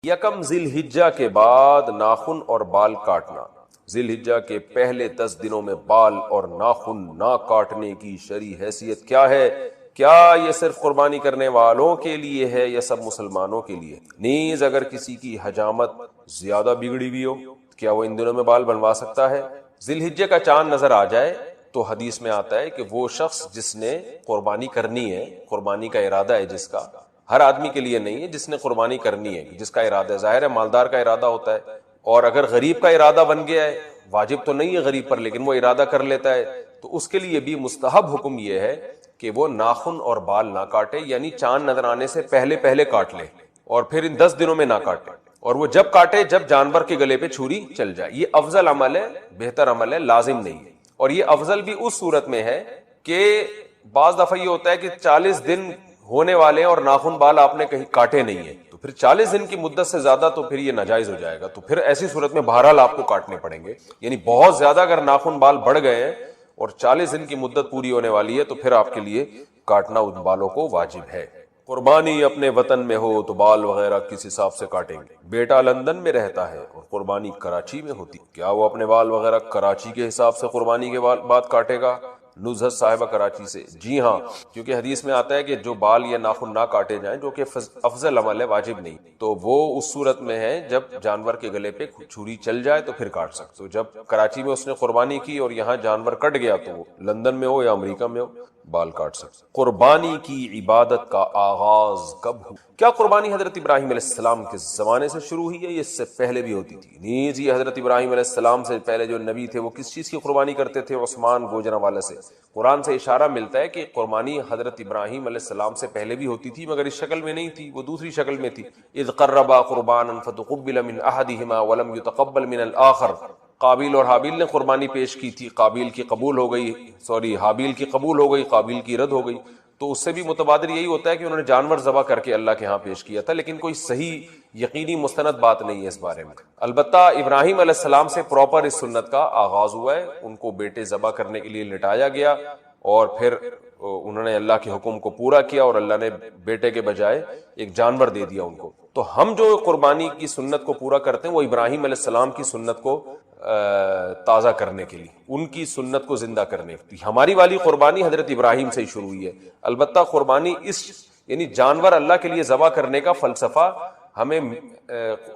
یکم ذی الحجہ کے بعد ناخن اور بال کاٹنا۔ ذی الحجہ کے پہلے 10 دنوں میں بال اور ناخن نہ کاٹنے کی شرعی حیثیت کیا ہے؟ کیا یہ صرف قربانی کرنے والوں کے لیے ہے یا سب مسلمانوں کے لیے؟ نیز اگر کسی کی حجامت زیادہ بگڑی ہوئی ہو کیا وہ ان دنوں میں بال بنوا سکتا ہے؟ ذی الحجہ کا چاند نظر آ جائے تو حدیث میں آتا ہے کہ وہ شخص جس نے قربانی کرنی ہے، قربانی کا ارادہ ہے جس کا، ہر آدمی کے لیے نہیں ہے، جس نے قربانی کرنی ہے، جس کا ارادہ ہے، ظاہر ہے مالدار کا ارادہ ہوتا ہے، اور اگر غریب کا ارادہ بن گیا ہے، واجب تو نہیں ہے غریب پر لیکن وہ ارادہ کر لیتا ہے، تو اس کے لیے بھی مستحب حکم یہ ہے کہ وہ ناخن اور بال نہ کاٹے، یعنی چاند نظر آنے سے پہلے پہلے کاٹ لے اور پھر ان 10 دنوں میں نہ کاٹے، اور وہ جب کاٹے جب جانور کے گلے پہ چھری چل جائے۔ یہ افضل عمل ہے، بہتر عمل ہے، لازم نہیں ہے، اور یہ افضل بھی اس صورت میں ہے کہ بعض دفعہ یہ ہوتا ہے کہ 40 دن ہونے والے اور ناخن بال آپ نے کہیں کاٹے نہیں ہیں، تو پھر 40 دن کی مدت سے زیادہ تو پھر یہ ناجائز ہو جائے گا، تو پھر ایسی صورت میں بہرحال آپ کو کاٹنے پڑیں گے، یعنی بہت زیادہ اگر ناخن بال بڑھ گئے ہیں اور 40 دن کی مدت پوری ہونے والی ہے تو پھر آپ کے لیے کاٹنا ان بالوں کو واجب ہے۔ قربانی اپنے وطن میں ہو تو بال وغیرہ کس حساب سے کاٹیں گے؟ بیٹا لندن میں رہتا ہے اور قربانی کراچی میں ہوتی، کیا وہ اپنے بال وغیرہ کراچی کے حساب سے قربانی کے بعد کاٹے گا؟ نزہت صاحبہ کراچی سے۔ جی ہاں، کیونکہ حدیث میں آتا ہے کہ جو بال یا ناخن نہ کاٹے جائیں، جو کہ افضل عمل ہے، واجب نہیں، تو وہ اس صورت میں ہے جب جانور کے گلے پہ چھری چل جائے تو پھر کاٹ سکتے۔ تو جب کراچی میں اس نے قربانی کی اور یہاں جانور کٹ گیا تو وہ لندن میں ہو یا امریکہ میں ہو بال کاٹ سکتے۔ قربانی کی عبادت کا آغاز کب ہوا؟ کیا قربانی حضرت ابراہیم علیہ السلام کے زمانے سے شروع ہوئی ہے؟ یہ اس سے پہلے بھی ہوتی تھی؟ نیز یہ حضرت ابراہیم علیہ السلام سے پہلے جو نبی تھے وہ کس چیز کی قربانی کرتے تھے؟ عثمان گوجرانوالہ سے۔ قرآن سے اشارہ ملتا ہے کہ قربانی حضرت ابراہیم علیہ السلام سے پہلے بھی ہوتی تھی، مگر اس شکل میں نہیں تھی، وہ دوسری شکل میں تھی۔ اذ قربا قربانا فتقبل من احدهما ولم يتقبل من الاخر۔ قابیل اور حابیل نے قربانی پیش کی تھی، قابیل کی قبول ہو گئی، حابیل کی قبول ہو گئی، قابیل کی رد ہو گئی، تو اس سے بھی متبادر یہی ہوتا ہے کہ انہوں نے جانور ذبح کر کے اللہ کے ہاں پیش کیا تھا، لیکن کوئی صحیح یقینی مستند بات نہیں ہے اس بارے میں۔ البتہ ابراہیم علیہ السلام سے پراپر اس سنت کا آغاز ہوا ہے، ان کو بیٹے ذبح کرنے کے لیے لٹایا گیا اور پھر انہوں نے اللہ کے حکم کو پورا کیا اور اللہ نے بیٹے کے بجائے ایک جانور دے دیا ان کو۔ تو ہم جو قربانی کی سنت کو پورا کرتے ہیں وہ ابراہیم علیہ السلام کی سنت کو تازہ کرنے کے لیے، ان کی سنت کو زندہ کرنے کے لیے۔ ہماری والی قربانی حضرت ابراہیم سے ہی شروع ہوئی ہے۔ البتہ قربانی یعنی جانور اللہ کے لیے ذبح کرنے کا فلسفہ ہمیں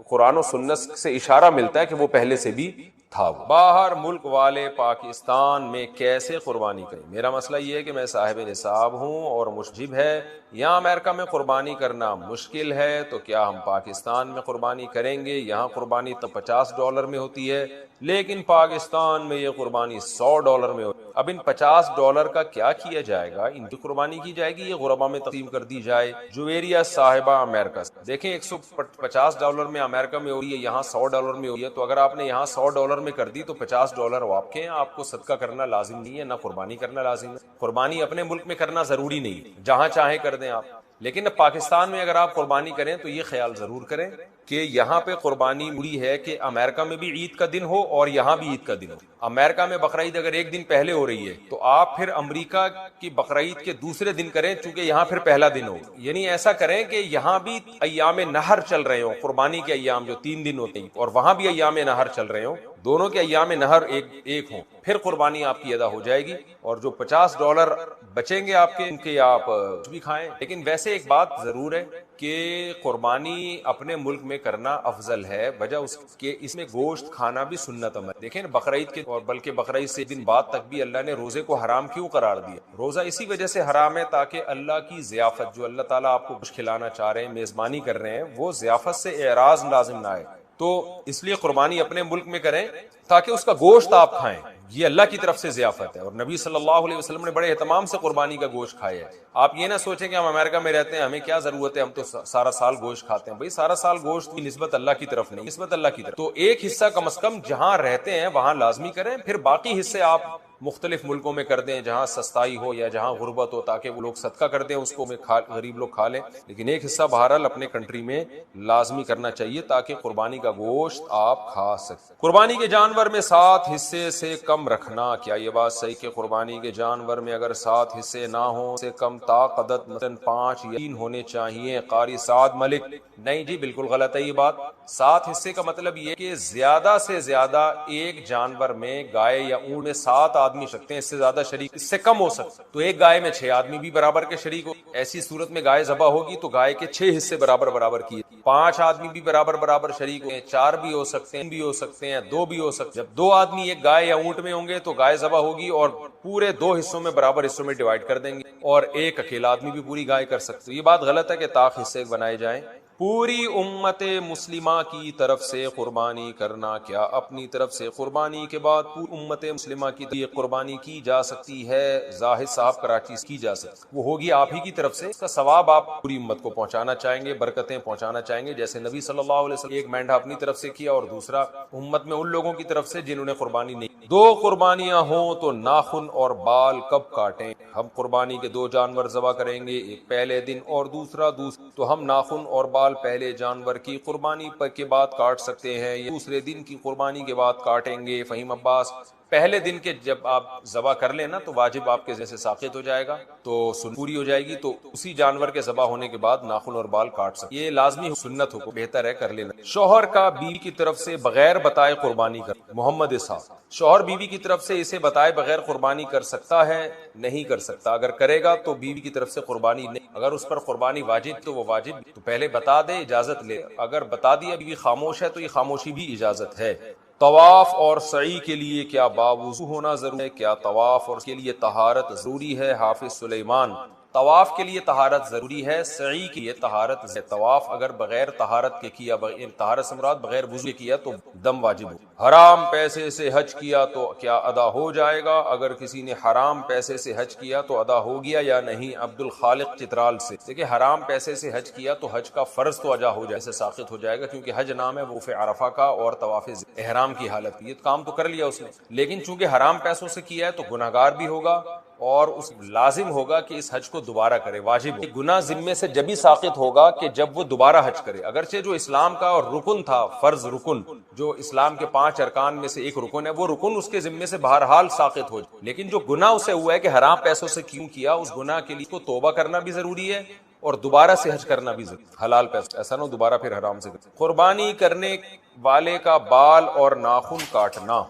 قرآن و سنت سے اشارہ ملتا ہے کہ وہ پہلے سے بھی تھا۔ باہر ملک والے پاکستان میں کیسے قربانی کریں؟ میرا مسئلہ یہ ہے کہ میں صاحب نصاب ہوں اور مشجب ہے، یہاں امریکہ میں قربانی کرنا مشکل ہے، تو کیا ہم پاکستان میں قربانی کریں گے؟ یہاں قربانی تو $50 میں ہوتی ہے، لیکن پاکستان میں یہ قربانی $100 میں ہوتی ہے۔ اب ان $50 کا کیا کیا جائے گا؟ ان کی قربانی کی جائے گی، یہ غربا میں تقسیم کر دی جائے؟ جویریہ صاحبہ امریکہ سے۔ دیکھیں $150 میں امریکہ میں ہو رہی ہے، یہاں $100 میں ہوئی ہے، تو اگر آپ نے یہاں $100 میں کر دی تو $50 وہ آپ کے ہیں، آپ کو صدقہ کرنا لازم نہیں ہے، نہ قربانی کرنا لازم ہے۔ قربانی اپنے ملک میں کرنا ضروری نہیں، جہاں چاہیں کر دیں آپ، لیکن پاکستان میں اگر آپ قربانی کریں تو یہ خیال ضرور کریں کہ یہاں پہ قربانی مڑی ہے کہ امریکہ میں بھی عید کا دن ہو اور یہاں بھی عید کا دن ہو۔ امریکہ میں بقرعید اگر ایک دن پہلے ہو رہی ہے تو آپ پھر امریکہ کی بقرعید کے دوسرے دن کریں، چونکہ یہاں پھر پہلا دن ہو، یعنی ایسا کریں کہ یہاں بھی ایام نہر چل رہے ہوں، قربانی کے ایام جو 3 دن ہوتے ہیں، اور وہاں بھی ایام نہر چل رہے ہوں، دونوں کے ایام نہر ایک ہوں، پھر قربانی آپ کی ادا ہو جائے گی، اور جو $50 بچیں گے آپ کے، ان کے آپ کچھ بھی کھائیں۔ لیکن ویسے ایک بات ضرور ہے کہ قربانی اپنے ملک میں کرنا افضل ہے، وجہ اس کے اس میں گوشت کھانا بھی سنت عمل۔ دیکھیں بقرعید کے، اور بلکہ بقرعید سے دن بعد تک بھی اللہ نے روزے کو حرام کیوں قرار دیا؟ روزہ اسی وجہ سے حرام ہے تاکہ اللہ کی ضیافت، جو اللہ تعالیٰ آپ کو کچھ کھلانا چاہ رہے ہیں، میزبانی کر رہے ہیں، وہ ضیافت سے اعراض لازم نہ آئے، تو اس لیے قربانی اپنے ملک میں کریں تاکہ اس کا گوشت آپ کھائیں، یہ اللہ کی طرف سے ضیافت ہے، اور نبی صلی اللہ علیہ وسلم نے بڑے اہتمام سے قربانی کا گوشت کھایا ہے۔ آپ یہ نہ سوچیں کہ ہم امریکہ میں رہتے ہیں، ہمیں کیا ضرورت ہے، ہم تو سارا سال گوشت کھاتے ہیں۔ بھائی سارا سال گوشت کی نسبت اللہ کی طرف نہیں، نسبت اللہ کی طرف، تو ایک حصہ کم از کم جہاں رہتے ہیں وہاں لازمی کریں، پھر باقی حصے آپ مختلف ملکوں میں کر دیں جہاں سستائی ہو یا جہاں غربت ہو، تاکہ وہ لوگ صدقہ کر دیں، اس کو غریب لوگ کھا لیں، لیکن ایک حصہ بہرحال اپنے کنٹری میں لازمی کرنا چاہیے تاکہ قربانی کا گوشت آپ کھا سکیں۔ قربانی کے جانور میں 7 حصے سے کم رکھنا، کیا یہ بات صحیح کہ قربانی کے جانور میں اگر 7 حصے نہ ہوں سے کم طاقت مثلاً 5 یا 3 ہونے چاہیے؟ قاری سعد ملک: نہیں جی، بالکل غلط ہے یہ بات۔ 7 حصے کا مطلب یہ کہ زیادہ سے زیادہ ایک جانور میں، گائے یا اونٹ میں 7 آدمی سکتے ہیں، اس سے زیادہ شریک، اس سے کم ہو سکتا، تو ایک گائے میں 6 آدمی بھی برابر کے شریک ہو۔ ایسی صورت میں گائے ذبح ہوگی تو گائے کے 6 حصے برابر کیے، 5 آدمی بھی برابر شریک ہیں، 4 بھی ہو سکتے ہیں، 3 بھی ہو سکتے ہیں، 2 بھی ہو سکتے ہیں۔ جب 2 آدمی ایک گائے یا اونٹ میں ہوں گے تو گائے ذبح ہوگی اور پورے 2 حصوں میں برابر حصوں میں ڈیوائیڈ کر دیں گے، اور ایک اکیلا آدمی بھی پوری گائے کر سکتے۔ یہ بات غلط ہے کہ طاق حصے بنائے جائیں۔ پوری امت مسلمہ کی طرف سے قربانی کرنا، کیا اپنی طرف سے قربانی کے بعد پوری امت مسلمہ کی طرف قربانی کی جا سکتی ہے؟ زاہد صاحب کراچی سے کی جا سکتی، وہ ہوگی آپ ہی کی طرف سے، اس کا ثواب آپ پوری امت کو پہنچانا چاہیں گے، برکتیں پہنچانا چاہیں گے، جیسے نبی صلی اللہ علیہ وسلم ایک مینڈھا اپنی طرف سے کیا اور دوسرا امت میں ان لوگوں کی طرف سے جنہوں نے قربانی نہیں۔ 2 قربانیاں ہوں تو ناخن اور بال کب کاٹیں؟ ہم قربانی کے 2 جانور ذبح کریں گے، ایک پہلے دن اور دوسرا تو ہم ناخن اور بال پہلے جانور کی قربانی کے بعد کاٹ سکتے ہیں یا دوسرے دن کی قربانی کے بعد کاٹیں گے؟ فہیم عباس: پہلے دن کے جب آپ ذبح کر لینا تو واجب آپ کے جیسے ساقط ہو جائے گا، تو سن پوری ہو جائے گی، تو اسی جانور کے ذبح ہونے کے بعد ناخن اور بال کاٹ سکتے، یہ لازمی سنت ہو، بہتر ہے کر لینا۔ شوہر کا بیوی کی طرف سے بغیر بتائے قربانی کر، محمد اسحاق: شوہر بیوی کی طرف سے اسے بتائے بغیر قربانی کر سکتا ہے؟ نہیں کر سکتا، اگر کرے گا تو بیوی کی طرف سے قربانی نہیں، اگر اس پر قربانی واجب تو وہ واجب تو پہلے بتا دے، اجازت لے، اگر بتا دیا بیوی خاموش ہے تو یہ خاموشی بھی اجازت ہے۔ طواف اور سعی کے لیے کیا باوضو ہونا ضروری ہے؟ کیا طواف اور کے لیے طہارت ضروری ہے؟ حافظ سلیمان: طواف کے لیے طہارت ضروری ہے، سعی کے لیے طہارت ہے۔ طواف اگر بغیر طہارت کے کیا، طہارت سے مراد بغیر وضو کے کیا تو دم واجب ہو۔ حرام پیسے سے حج کیا تو کیا ادا ہو جائے گا؟ اگر کسی نے حرام پیسے سے حج کیا تو ادا ہو گیا یا نہیں؟ عبد الخالق چترال سے: دیکھیں، حرام پیسے سے حج کیا تو حج کا فرض تو ادا ہو جائے، اسے ساقط ہو جائے گا، کیونکہ حج نام ہے وقوف عرفہ کا اور طواف احرام کی حالت، یہ کام تو کر لیا اس نے، لیکن چونکہ حرام پیسوں سے کیا ہے تو گناہگار بھی ہوگا اور اس لازم ہوگا کہ اس حج کو دوبارہ کرے، واجب ہے۔ گناہ ذمے سے جبھی ساقط ہوگا کہ جب وہ دوبارہ حج کرے، اگرچہ جو اسلام کا رکن تھا، فرض رکن، جو اسلام کے 5 ارکان میں سے ایک رکن ہے، وہ رکن اس کے ذمے سے بہرحال ساقط ہو جائے، لیکن جو گناہ اسے ہوا ہے کہ حرام پیسوں سے کیوں کیا، اس گناہ کے لیے کو توبہ کرنا بھی ضروری ہے اور دوبارہ سے حج کرنا بھی ضروری ہے، حلال پیسہ، ایسا نہ دوبارہ پھر حرام سے کرے۔ قربانی کرنے والے کا بال اور ناخن کاٹنا،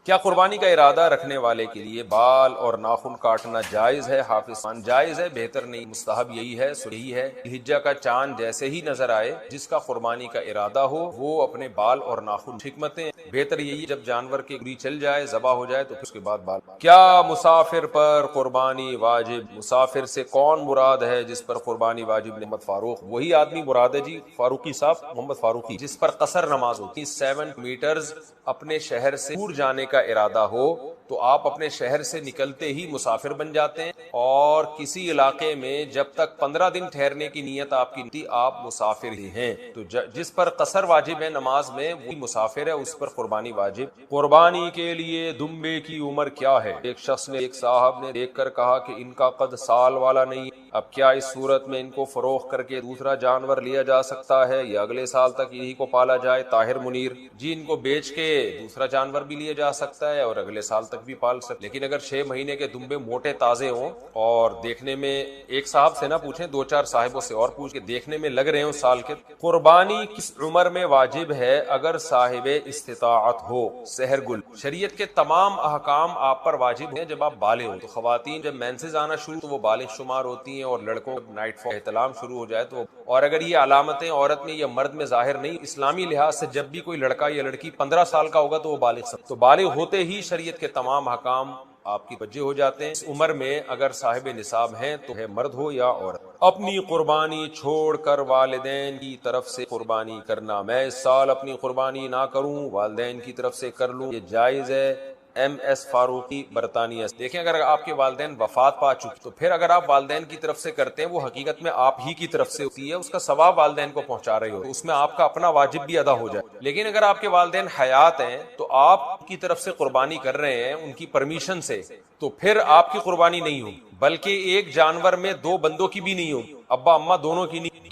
کیا قربانی کا ارادہ رکھنے والے کے لیے بال اور ناخن کاٹنا جائز ہے؟ حافظ خان: جائز ہے، بہتر نہیں، مستحب یہی ہے، یہی ہے۔ ہجہ کا چاند جیسے ہی نظر آئے، جس کا قربانی کا ارادہ ہو وہ اپنے بال اور ناخن، حکمتیں، بہتر یہی ہے جب جانور کی گری چل جائے، ذبح ہو جائے تو پھر اس کے بعد بال۔ کیا مسافر پر قربانی واجب؟ مسافر سے کون مراد ہے جس پر قربانی واجب؟ محمد فاروق: وہی آدمی مراد ہے جی، فاروقی صاحب، محمد فاروقی، جس پر قصر نماز ہوتی، 7 میٹرز اپنے شہر سے دور جانے کا ارادہ ہو تو آپ اپنے شہر سے نکلتے ہی مسافر بن جاتے ہیں، اور کسی علاقے میں جب تک 15 دن ٹھہرنے کی نیت آپ کی نہیں، آپ مسافر ہی ہیں، تو جس پر قصر واجب ہے نماز میں وہی مسافر ہے، اس پر قربانی واجب۔ قربانی کے لیے دمبے کی عمر کیا ہے؟ ایک شخص نے، ایک صاحب نے دیکھ کر کہا کہ ان کا قد سال والا نہیں، اب کیا اس صورت میں ان کو فروخت کر کے دوسرا جانور لیا جا سکتا ہے یا اگلے سال تک یہی کو پالا جائے؟ طاہر منیر: جی، ان کو بیچ کے دوسرا جانور بھی لیا جا سکتا ہے اور اگلے سال تک بھی پال سکتے، لیکن اگر 6 مہینے کے دمبے موٹے تازے ہوں اور دیکھنے میں، ایک صاحب سے نہ پوچھیں، 2-4 صاحبوں سے اور پوچھ کے، دیکھنے میں لگ رہے ہوں سال کے۔ قربانی کس عمر میں واجب ہے اگر صاحب استطاعت ہو؟ سحر گل: شریعت کے تمام احکام آپ پر واجب ہیں جب آپ بالغ ہو، تو خواتین جب مینسز آنا شروع تو وہ بالغ شمار ہوتی ہیں، اور لڑکوں جب نائٹ فال احتلام شروع ہو جائے تو، اور اگر یہ علامتیں عورت میں یا مرد میں ظاہر نہیں، اسلامی لحاظ سے جب بھی کوئی لڑکا یا لڑکی 15 سال کا ہوگا تو وہ بالغ تو بالغ ہوتے ہی شریعت کے تمام احکام آپ کی بجے ہو جاتے ہیں۔ اس عمر میں اگر صاحب نصاب ہیں تو ہے مرد ہو یا عورت۔ اپنی قربانی چھوڑ کر والدین کی طرف سے قربانی کرنا، میں اس سال اپنی قربانی نہ کروں، والدین کی طرف سے کر لوں، یہ جائز ہے؟ ایم ایس فاروقی، برطانیہ۔ دیکھیں، اگر آپ کے والدین وفات پا چکے تو پھر اگر آپ والدین کی طرف سے کرتے ہیں وہ حقیقت میں آپ ہی کی طرف سے ہوتی ہے، اس کا ثواب والدین کو پہنچا رہے ہو، تو اس میں آپ کا اپنا واجب بھی ادا ہو جائے۔ لیکن اگر آپ کے والدین حیات ہیں تو آپ کی طرف سے قربانی کر رہے ہیں ان کی پرمیشن سے، تو پھر آپ کی قربانی نہیں ہوگی، بلکہ ایک جانور میں دو بندوں کی بھی نہیں ہوگی، ابا اماں دونوں کی نہیں،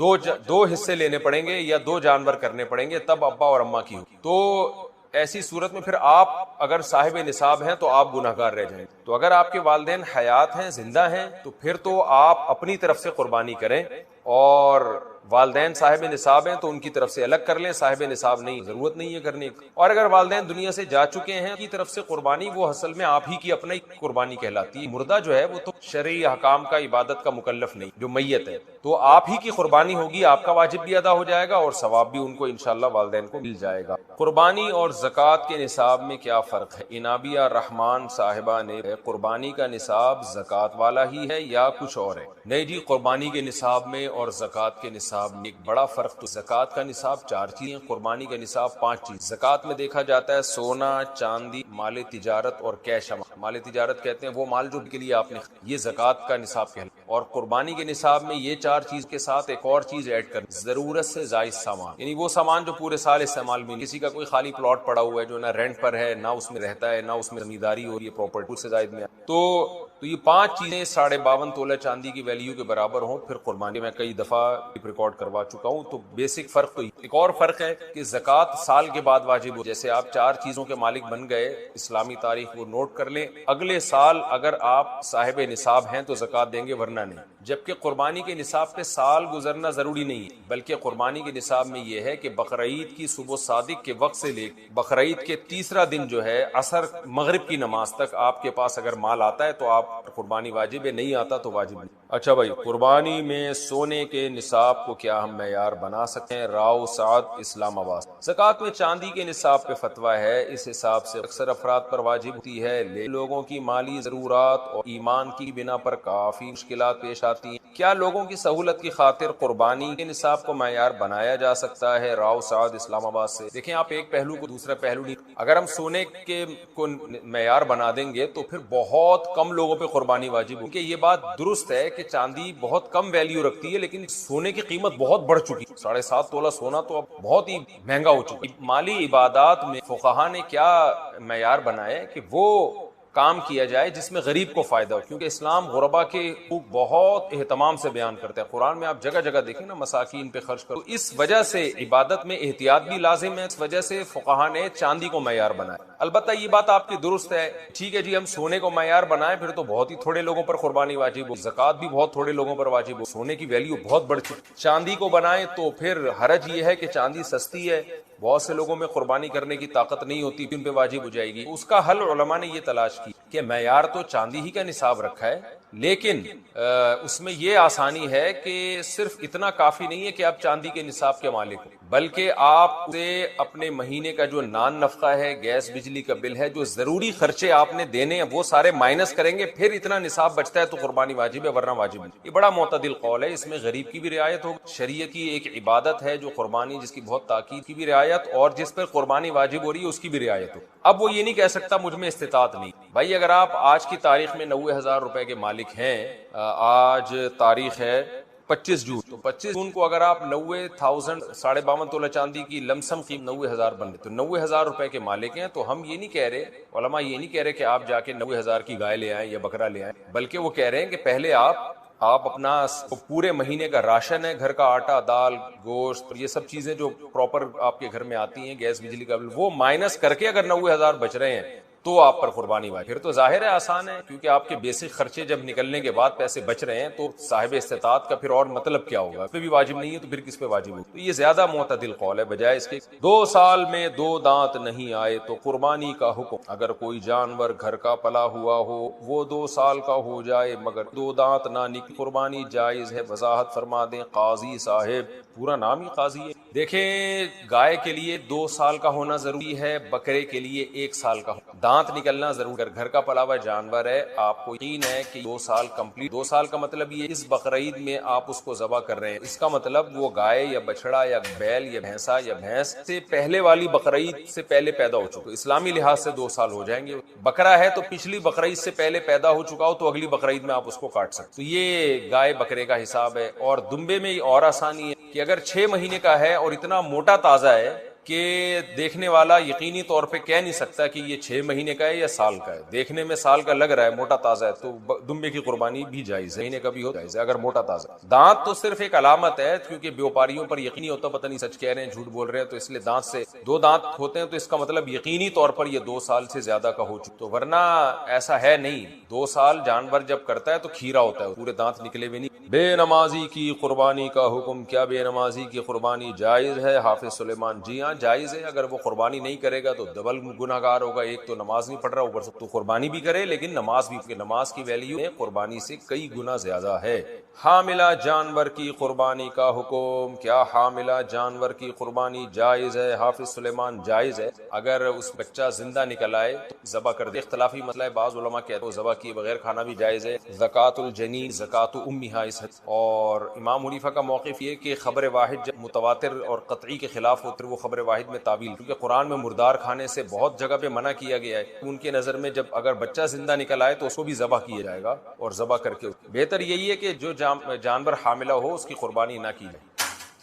دو حصے لینے پڑیں گے یا دو جانور کرنے پڑیں گے، تب ابا اور اماں کی ہوگی۔ تو ایسی صورت میں پھر آپ اگر صاحب نصاب ہیں تو آپ گناہگار رہ جائیں۔ تو اگر آپ کے والدین حیات ہیں، زندہ ہیں، تو پھر تو آپ اپنی طرف سے قربانی کریں، اور والدین صاحب نصاب ہیں تو ان کی طرف سے الگ کر لیں، صاحب نصاب نہیں، ضرورت نہیں ہے کرنے کی۔ اور اگر والدین دنیا سے جا چکے ہیں کی طرف سے قربانی، وہ اصل میں آپ ہی کی اپنا ہی قربانی کہلاتی ہے۔ مردہ جو ہے وہ تو شرعی احکام کا، عبادت کا مکلف نہیں، جو میت ہے، تو آپ ہی کی قربانی ہوگی، آپ کا واجب بھی ادا ہو جائے گا اور ثواب بھی ان کو انشاءاللہ والدین کو مل جائے گا۔ قربانی اور زکوٰۃ کے نصاب میں کیا فرق ہے؟ انابیہ رحمان صاحبہ نے قربانی کا نصاب زکوٰۃ والا ہی ہے یا کچھ اور ہے؟ نہیں جی، قربانی کے نصاب میں اور زکوٰۃ کے نصاب میں ایک بڑا فرق۔ تو زکوٰۃ کا نصاب 4 چیزیں، قربانی کا نصاب 5 چیز۔ زکوٰۃ میں دیکھا جاتا ہے سونا، چاندی، مال تجارت اور کیش اماؤنٹ۔ مال تجارت کہتے ہیں وہ مال جو کے لیے آپ نے، یہ زکوٰۃ کا نصاب کہلاتا ہے۔ اور قربانی کے نصاب میں یہ 4 چیز کے ساتھ ایک اور چیز ایڈ کر، ضرورت سے زائد سامان، یعنی وہ سامان جو پورے سال استعمال میں، کسی کا کوئی خالی پلاٹ پڑا ہوا ہے جو نہ رینٹ پر ہے، نہ اس میں رہتا ہے، نہ اس میں زمینداری ہو رہی ہے، پراپرٹی سے زائد میں، تو یہ 5 چیزیں 52.5 تولہ چاندی کی ویلیو کے برابر ہوں، پھر قربانی میں کئی دفعہ ریکارڈ کروا چکا ہوں۔ تو بیسک فرق تو ایک اور فرق ہے کہ زکوٰۃ سال کے بعد واجب ہو، جیسے آپ 4 چیزوں کے مالک بن گئے، اسلامی تاریخ وہ نوٹ کر لیں، اگلے سال اگر آپ صاحب نصاب ہیں تو زکوٰۃ دیں گے، ورنہ نہیں۔ جبکہ قربانی کے نصاب پہ سال گزرنا ضروری نہیں ہے، بلکہ قربانی کے نصاب میں یہ ہے کہ بقرعید کی صبح صادق کے وقت سے لے بقرعید کے تیسرا دن جو ہے عصر مغرب کی نماز تک آپ کے پاس اگر مال آتا ہے تو آپ قربانی واجب ہے، نہیں آتا تو واجب نہیں۔ اچھا بھائی، قربانی میں سونے کے نصاب کو کیا ہم معیار بنا سکتے ہیں؟ راؤ سعد اسلام آباد۔ زکوٰۃ میں چاندی کے نصاب پہ فتویٰ ہے، اس حساب سے اکثر افراد پر واجب ہوتی ہے، لوگوں کی مالی ضرورات اور ایمان کی بنا پر کافی مشکلات پیش آتی ہیں۔ کیا لوگوں کی سہولت کی خاطر قربانی کے نصاب کو معیار بنایا جا سکتا ہے؟ راؤ سعد اسلام آباد سے۔ دیکھیں، آپ ایک پہلو کو دوسرا پہلو نہیں، اگر ہم سونے کے کو معیار بنا دیں گے تو پھر بہت کم لوگوں پہ قربانی واجب ہوگی۔ یہ بات درست ہے کہ چاندی بہت کم ویلیو رکھتی ہے، لیکن سونے کی قیمت بہت بڑھ چکی ہے، 7.5 تولہ سونا تو اب بہت ہی مہنگا ہو چکا ہے۔ مالی عبادات میں فقہا نے کیا معیار بنایا ہے کہ وہ کام کیا جائے جس میں غریب کو فائدہ ہو، کیونکہ اسلام غربا کے حقوق بہت اہتمام سے بیان کرتا ہے۔ قرآن میں آپ جگہ جگہ دیکھیں نا، مساکین پہ خرچ کرو، اس وجہ سے عبادت میں احتیاط بھی لازم ہے، اس وجہ سے فقہا نے چاندی کو معیار بنایا۔ البتہ یہ بات آپ کی درست ہے، ٹھیک ہے جی، ہم سونے کو معیار بنائیں پھر تو بہت ہی تھوڑے لوگوں پر قربانی واجب ہو، زکوٰۃ بھی بہت تھوڑے لوگوں پر واجب ہو، سونے کی ویلیو بہت بڑھ چکی۔ چاندی کو بنائیں تو پھر حرج یہ ہے کہ چاندی سستی ہے، بہت سے لوگوں میں قربانی کرنے کی طاقت نہیں ہوتی، ان پہ واجب ہو جائے گی۔ اس کا حل علماء نے یہ تلاش کی کہ معیار تو چاندی ہی کا نصاب رکھا ہے، لیکن اس میں یہ آسانی ہے کہ صرف اتنا کافی نہیں ہے کہ آپ چاندی کے نصاب کے مالک ہو، بلکہ آپ سے اپنے مہینے کا جو نان نفقہ ہے، گیس بجلی کا بل ہے، جو ضروری خرچے آپ نے دینے ہیں وہ سارے مائنس کریں گے، پھر اتنا نصاب بچتا ہے تو قربانی واجب ہے، ورنہ واجب نہیں۔ یہ بڑا معتدل قول ہے، اس میں غریب کی بھی رعایت ہو، شریعہ کی ایک عبادت ہے جو قربانی، جس کی بہت تاکید کی بھی رعایت، اور جس پر قربانی واجب ہو رہی ہے اس کی بھی رعایت ہو۔ اب وہ یہ نہیں کہہ سکتا مجھ میں استطاعت نہیں۔ بھائی اگر آپ آج کی تاریخ میں 90,000 روپے کے مالک ہیں، آج تاریخ ہے 25 جون، تو 25 جون کو اگر آپ 90,000 52.5 تولہ چاندی کی لمسم کی 90,000 بن رہے تو 90,000 روپے کے مالک ہیں، تو ہم یہ نہیں کہہ رہے، علماء یہ نہیں کہہ رہے کہ آپ جا کے 90,000 کی گائے لے آئیں یا بکرا لے آئیں، بلکہ وہ کہہ رہے ہیں کہ پہلے آپ اپنا پورے مہینے کا راشن ہے، گھر کا آٹا، دال، گوشت، یہ سب چیزیں جو پراپر آپ کے گھر میں آتی ہیں، گیس بجلی کا بل، وہ مائنس کر کے اگر 90,000 بچ رہے ہیں تو آپ پر قربانی واجب۔ پھر تو ظاہر ہے آسان ہے، کیونکہ آپ کے بیسک خرچے جب نکلنے کے بعد پیسے بچ رہے ہیں تو صاحب استطاعت کا پھر اور مطلب کیا ہوگا؟ اس پہ بھی واجب نہیں ہے تو پھر کس پہ واجب ہوگا؟ تو یہ زیادہ معتدل قول ہے، بجائے اس کے 2 سال میں 2 دانت نہیں آئے تو قربانی کا حکم۔ اگر کوئی جانور گھر کا پلا ہوا ہو، وہ 2 سال کا ہو جائے مگر 2 دانت نہ نکلے، قربانی جائز ہے، وضاحت فرما دیں قاضی صاحب۔ پورا نام ہی قاضی ہے۔ دیکھیں، گائے کے لیے 2 سال کا ہونا ضروری ہے، بکرے کے لیے 1 سال کا ہونا، دانت نکلنا ضروری۔ اگر گھر کا پلا ہوا جانور ہے، آپ کو یقین ہے کہ 2 سال کمپلیٹ، 2 سال کا مطلب یہ اس بقرعید میں آپ اس کو ذبح کر رہے ہیں، اس کا مطلب وہ گائے یا بچڑا یا بیل یا بھینسا یا بھینس سے پہلے والی بقرعید سے پہلے پیدا ہو چکا، تو اسلامی لحاظ سے 2 سال ہو جائیں گے۔ بکرا ہے تو پچھلی بقرعید سے پہلے پیدا ہو چکا ہو تو اگلی بقرعید میں آپ اس کو کاٹ سکتے، تو یہ گائے بکرے کا حساب ہے۔ اور دمبے میں اور آسانی ہے کہ اگر 6 مہینے کا ہے اور اتنا موٹا تازہ ہے کہ دیکھنے والا یقینی طور پہ کہہ نہیں سکتا کہ یہ 6 مہینے کا ہے یا سال کا ہے. دیکھنے میں سال کا لگ رہا ہے، موٹا تازہ ہے، تو دمبے کی قربانی بھی جائز ہے، مہینے کا بھی ہو جائز ہے اگر موٹا تازہ. دانت تو صرف ایک علامت ہے، کیونکہ بیوپاریوں پر یقینی ہوتا پتہ نہیں سچ کہہ رہے ہیں جھوٹ بول رہے ہیں، تو اس لیے دانت سے 2 دانت ہوتے ہیں تو اس کا مطلب یقینی طور پر یہ 2 سال سے زیادہ کا ہو چکا. تو ورنہ ایسا ہے نہیں، 2 سال جانور جب کرتا ہے تو کھیرا ہوتا ہے، پورے دانت نکلے ہوئے نہیں. بے نمازی کی قربانی کا حکم، کیا بے نمازی کی قربانی جائز ہے؟ حافظ سلیمان: جی ہاں جائز ہے. اگر وہ قربانی نہیں کرے گا تو ڈبل گناہگار ہوگا، ایک تو نماز نہیں پڑھ رہا، اوپر سے تو قربانی بھی کرے لیکن نماز بھی، کہ نماز کی ویلیو قربانی سے کئی گنا زیادہ ہے. حاملہ جانور کی قربانی کا حکم، کیا حاملہ جانور کی قربانی جائز ہے؟ حافظ سلیمان: جائز ہے. اگر اس بچہ زندہ نکل آئے تو ذبح کر دے. اختلافی مسئلہ ہے، بعض علماء کہتے ہیں ذبح کیے بغیر کھانا بھی جائز ہے. زکوٰۃ الجنین، زکوٰۃ امہا، اور امام حنیفہ کا موقف یہ کہ خبر واحد جب متواتر اور قطعی کے خلاف ہوتے وہ خبر واحد میں تعویل، کیونکہ قرآن میں مردار کھانے سے بہت جگہ پہ منع کیا گیا ہے. ان کے نظر میں جب اگر بچہ زندہ نکل آئے تو اس کو بھی ذبح کیا جائے گا، اور ذبح کر کے بہتر یہی ہے کہ جو جانور حاملہ ہو اس کی قربانی نہ کی جائے.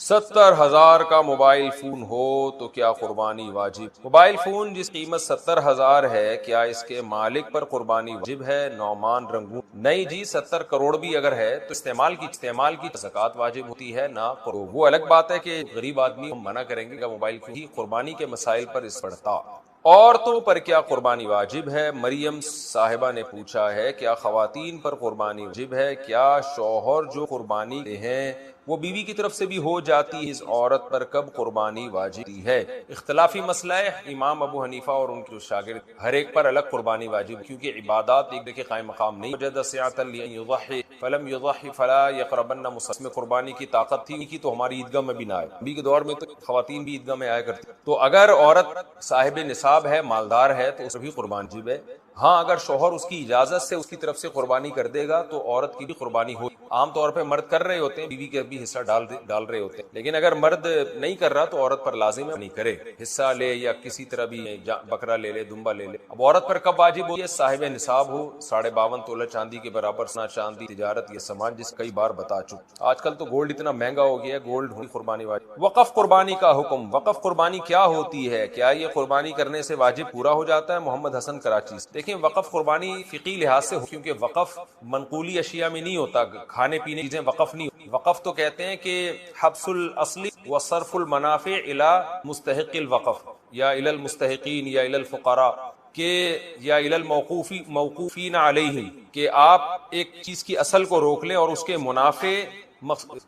70,000 کا موبائل فون ہو تو کیا قربانی واجب؟ موبائل فون جس قیمت 70,000 ہے، کیا اس کے مالک پر قربانی واجب ہے؟ نعمان رنگون: نہیں جی، 70 کروڑ بھی اگر ہے تو استعمال کی زکوٰۃ واجب ہوتی ہے نہ قرض. وہ الگ بات ہے کہ غریب آدمی ہم منع کریں گے کہ موبائل فون ہی قربانی کے مسائل پر اس پڑتا. عورتوں پر کیا قربانی واجب ہے؟ مریم صاحبہ نے پوچھا ہے کیا خواتین پر قربانی واجب ہے؟ کیا شوہر جو قربانی دے ہیں وہ بیوی کی طرف سے بھی ہو جاتی ہے؟ اس عورت پر کب قربانی واجب ہے؟ اختلافی مسئلہ ہے. امام ابو حنیفہ اور ان کے شاگرد ہر ایک پر الگ قربانی واجب، کیونکہ عبادات ایک کے قائم مقام نہیں. وجد سعة لأن يضحي فلم يضحي فلا يقربن مصلى. قربانی کی طاقت تھی تو ہماری عیدگاہ میں بھی نہ آئے. ابھی کے دور میں تو خواتین بھی عیدگاہ میں آیا کرتی. تو اگر عورت صاحب نصاب ہے، مالدار ہے، تو اس بھی قربانی واجب ہے. ہاں اگر شوہر اس کی اجازت سے اس کی طرف سے قربانی کر دے گا تو عورت کی بھی قربانی ہو. عام طور پہ مرد کر رہے ہوتے ہیں، بیوی کے بھی حصہ ڈال رہے ہوتے ہیں، لیکن اگر مرد نہیں کر رہا تو عورت پر لازم ہے نہیں کرے، حصہ لے یا کسی طرح بھی بکرا لے لے، دمبا لے لے. اب عورت پر کب واجب ہو؟ یہ صاحب نصاب ہو، 52.5 تولہ چاندی کے برابر سونا چاندی تجارت یہ سامان جس کئی بار بتا چکا. آج کل تو گولڈ اتنا مہنگا ہو گیا ہے، گولڈ قربانی واجب. وقف قربانی کا حکم، وقف قربانی کیا ہوتی ہے؟ کیا یہ قربانی کرنے سے واجب پورا ہو جاتا ہے؟ محمد حسن کراچی سے. دیکھیں وقف قربانی فقہی لحاظ سے ہو، کیونکہ وقف منقولی اشیاء میں نہیں ہوتا، کھانے پینے کی چیزیں وقف نہیں. وقف تو کہتے ہیں کہ حبس الاصل وصرف المنافع الى مستحق الوقف یا الى المستحقین یا الى الفقراء کہ یا الى الموقوفین علیہم، کہ آپ ایک چیز کی اصل کو روک لیں اور اس کے منافع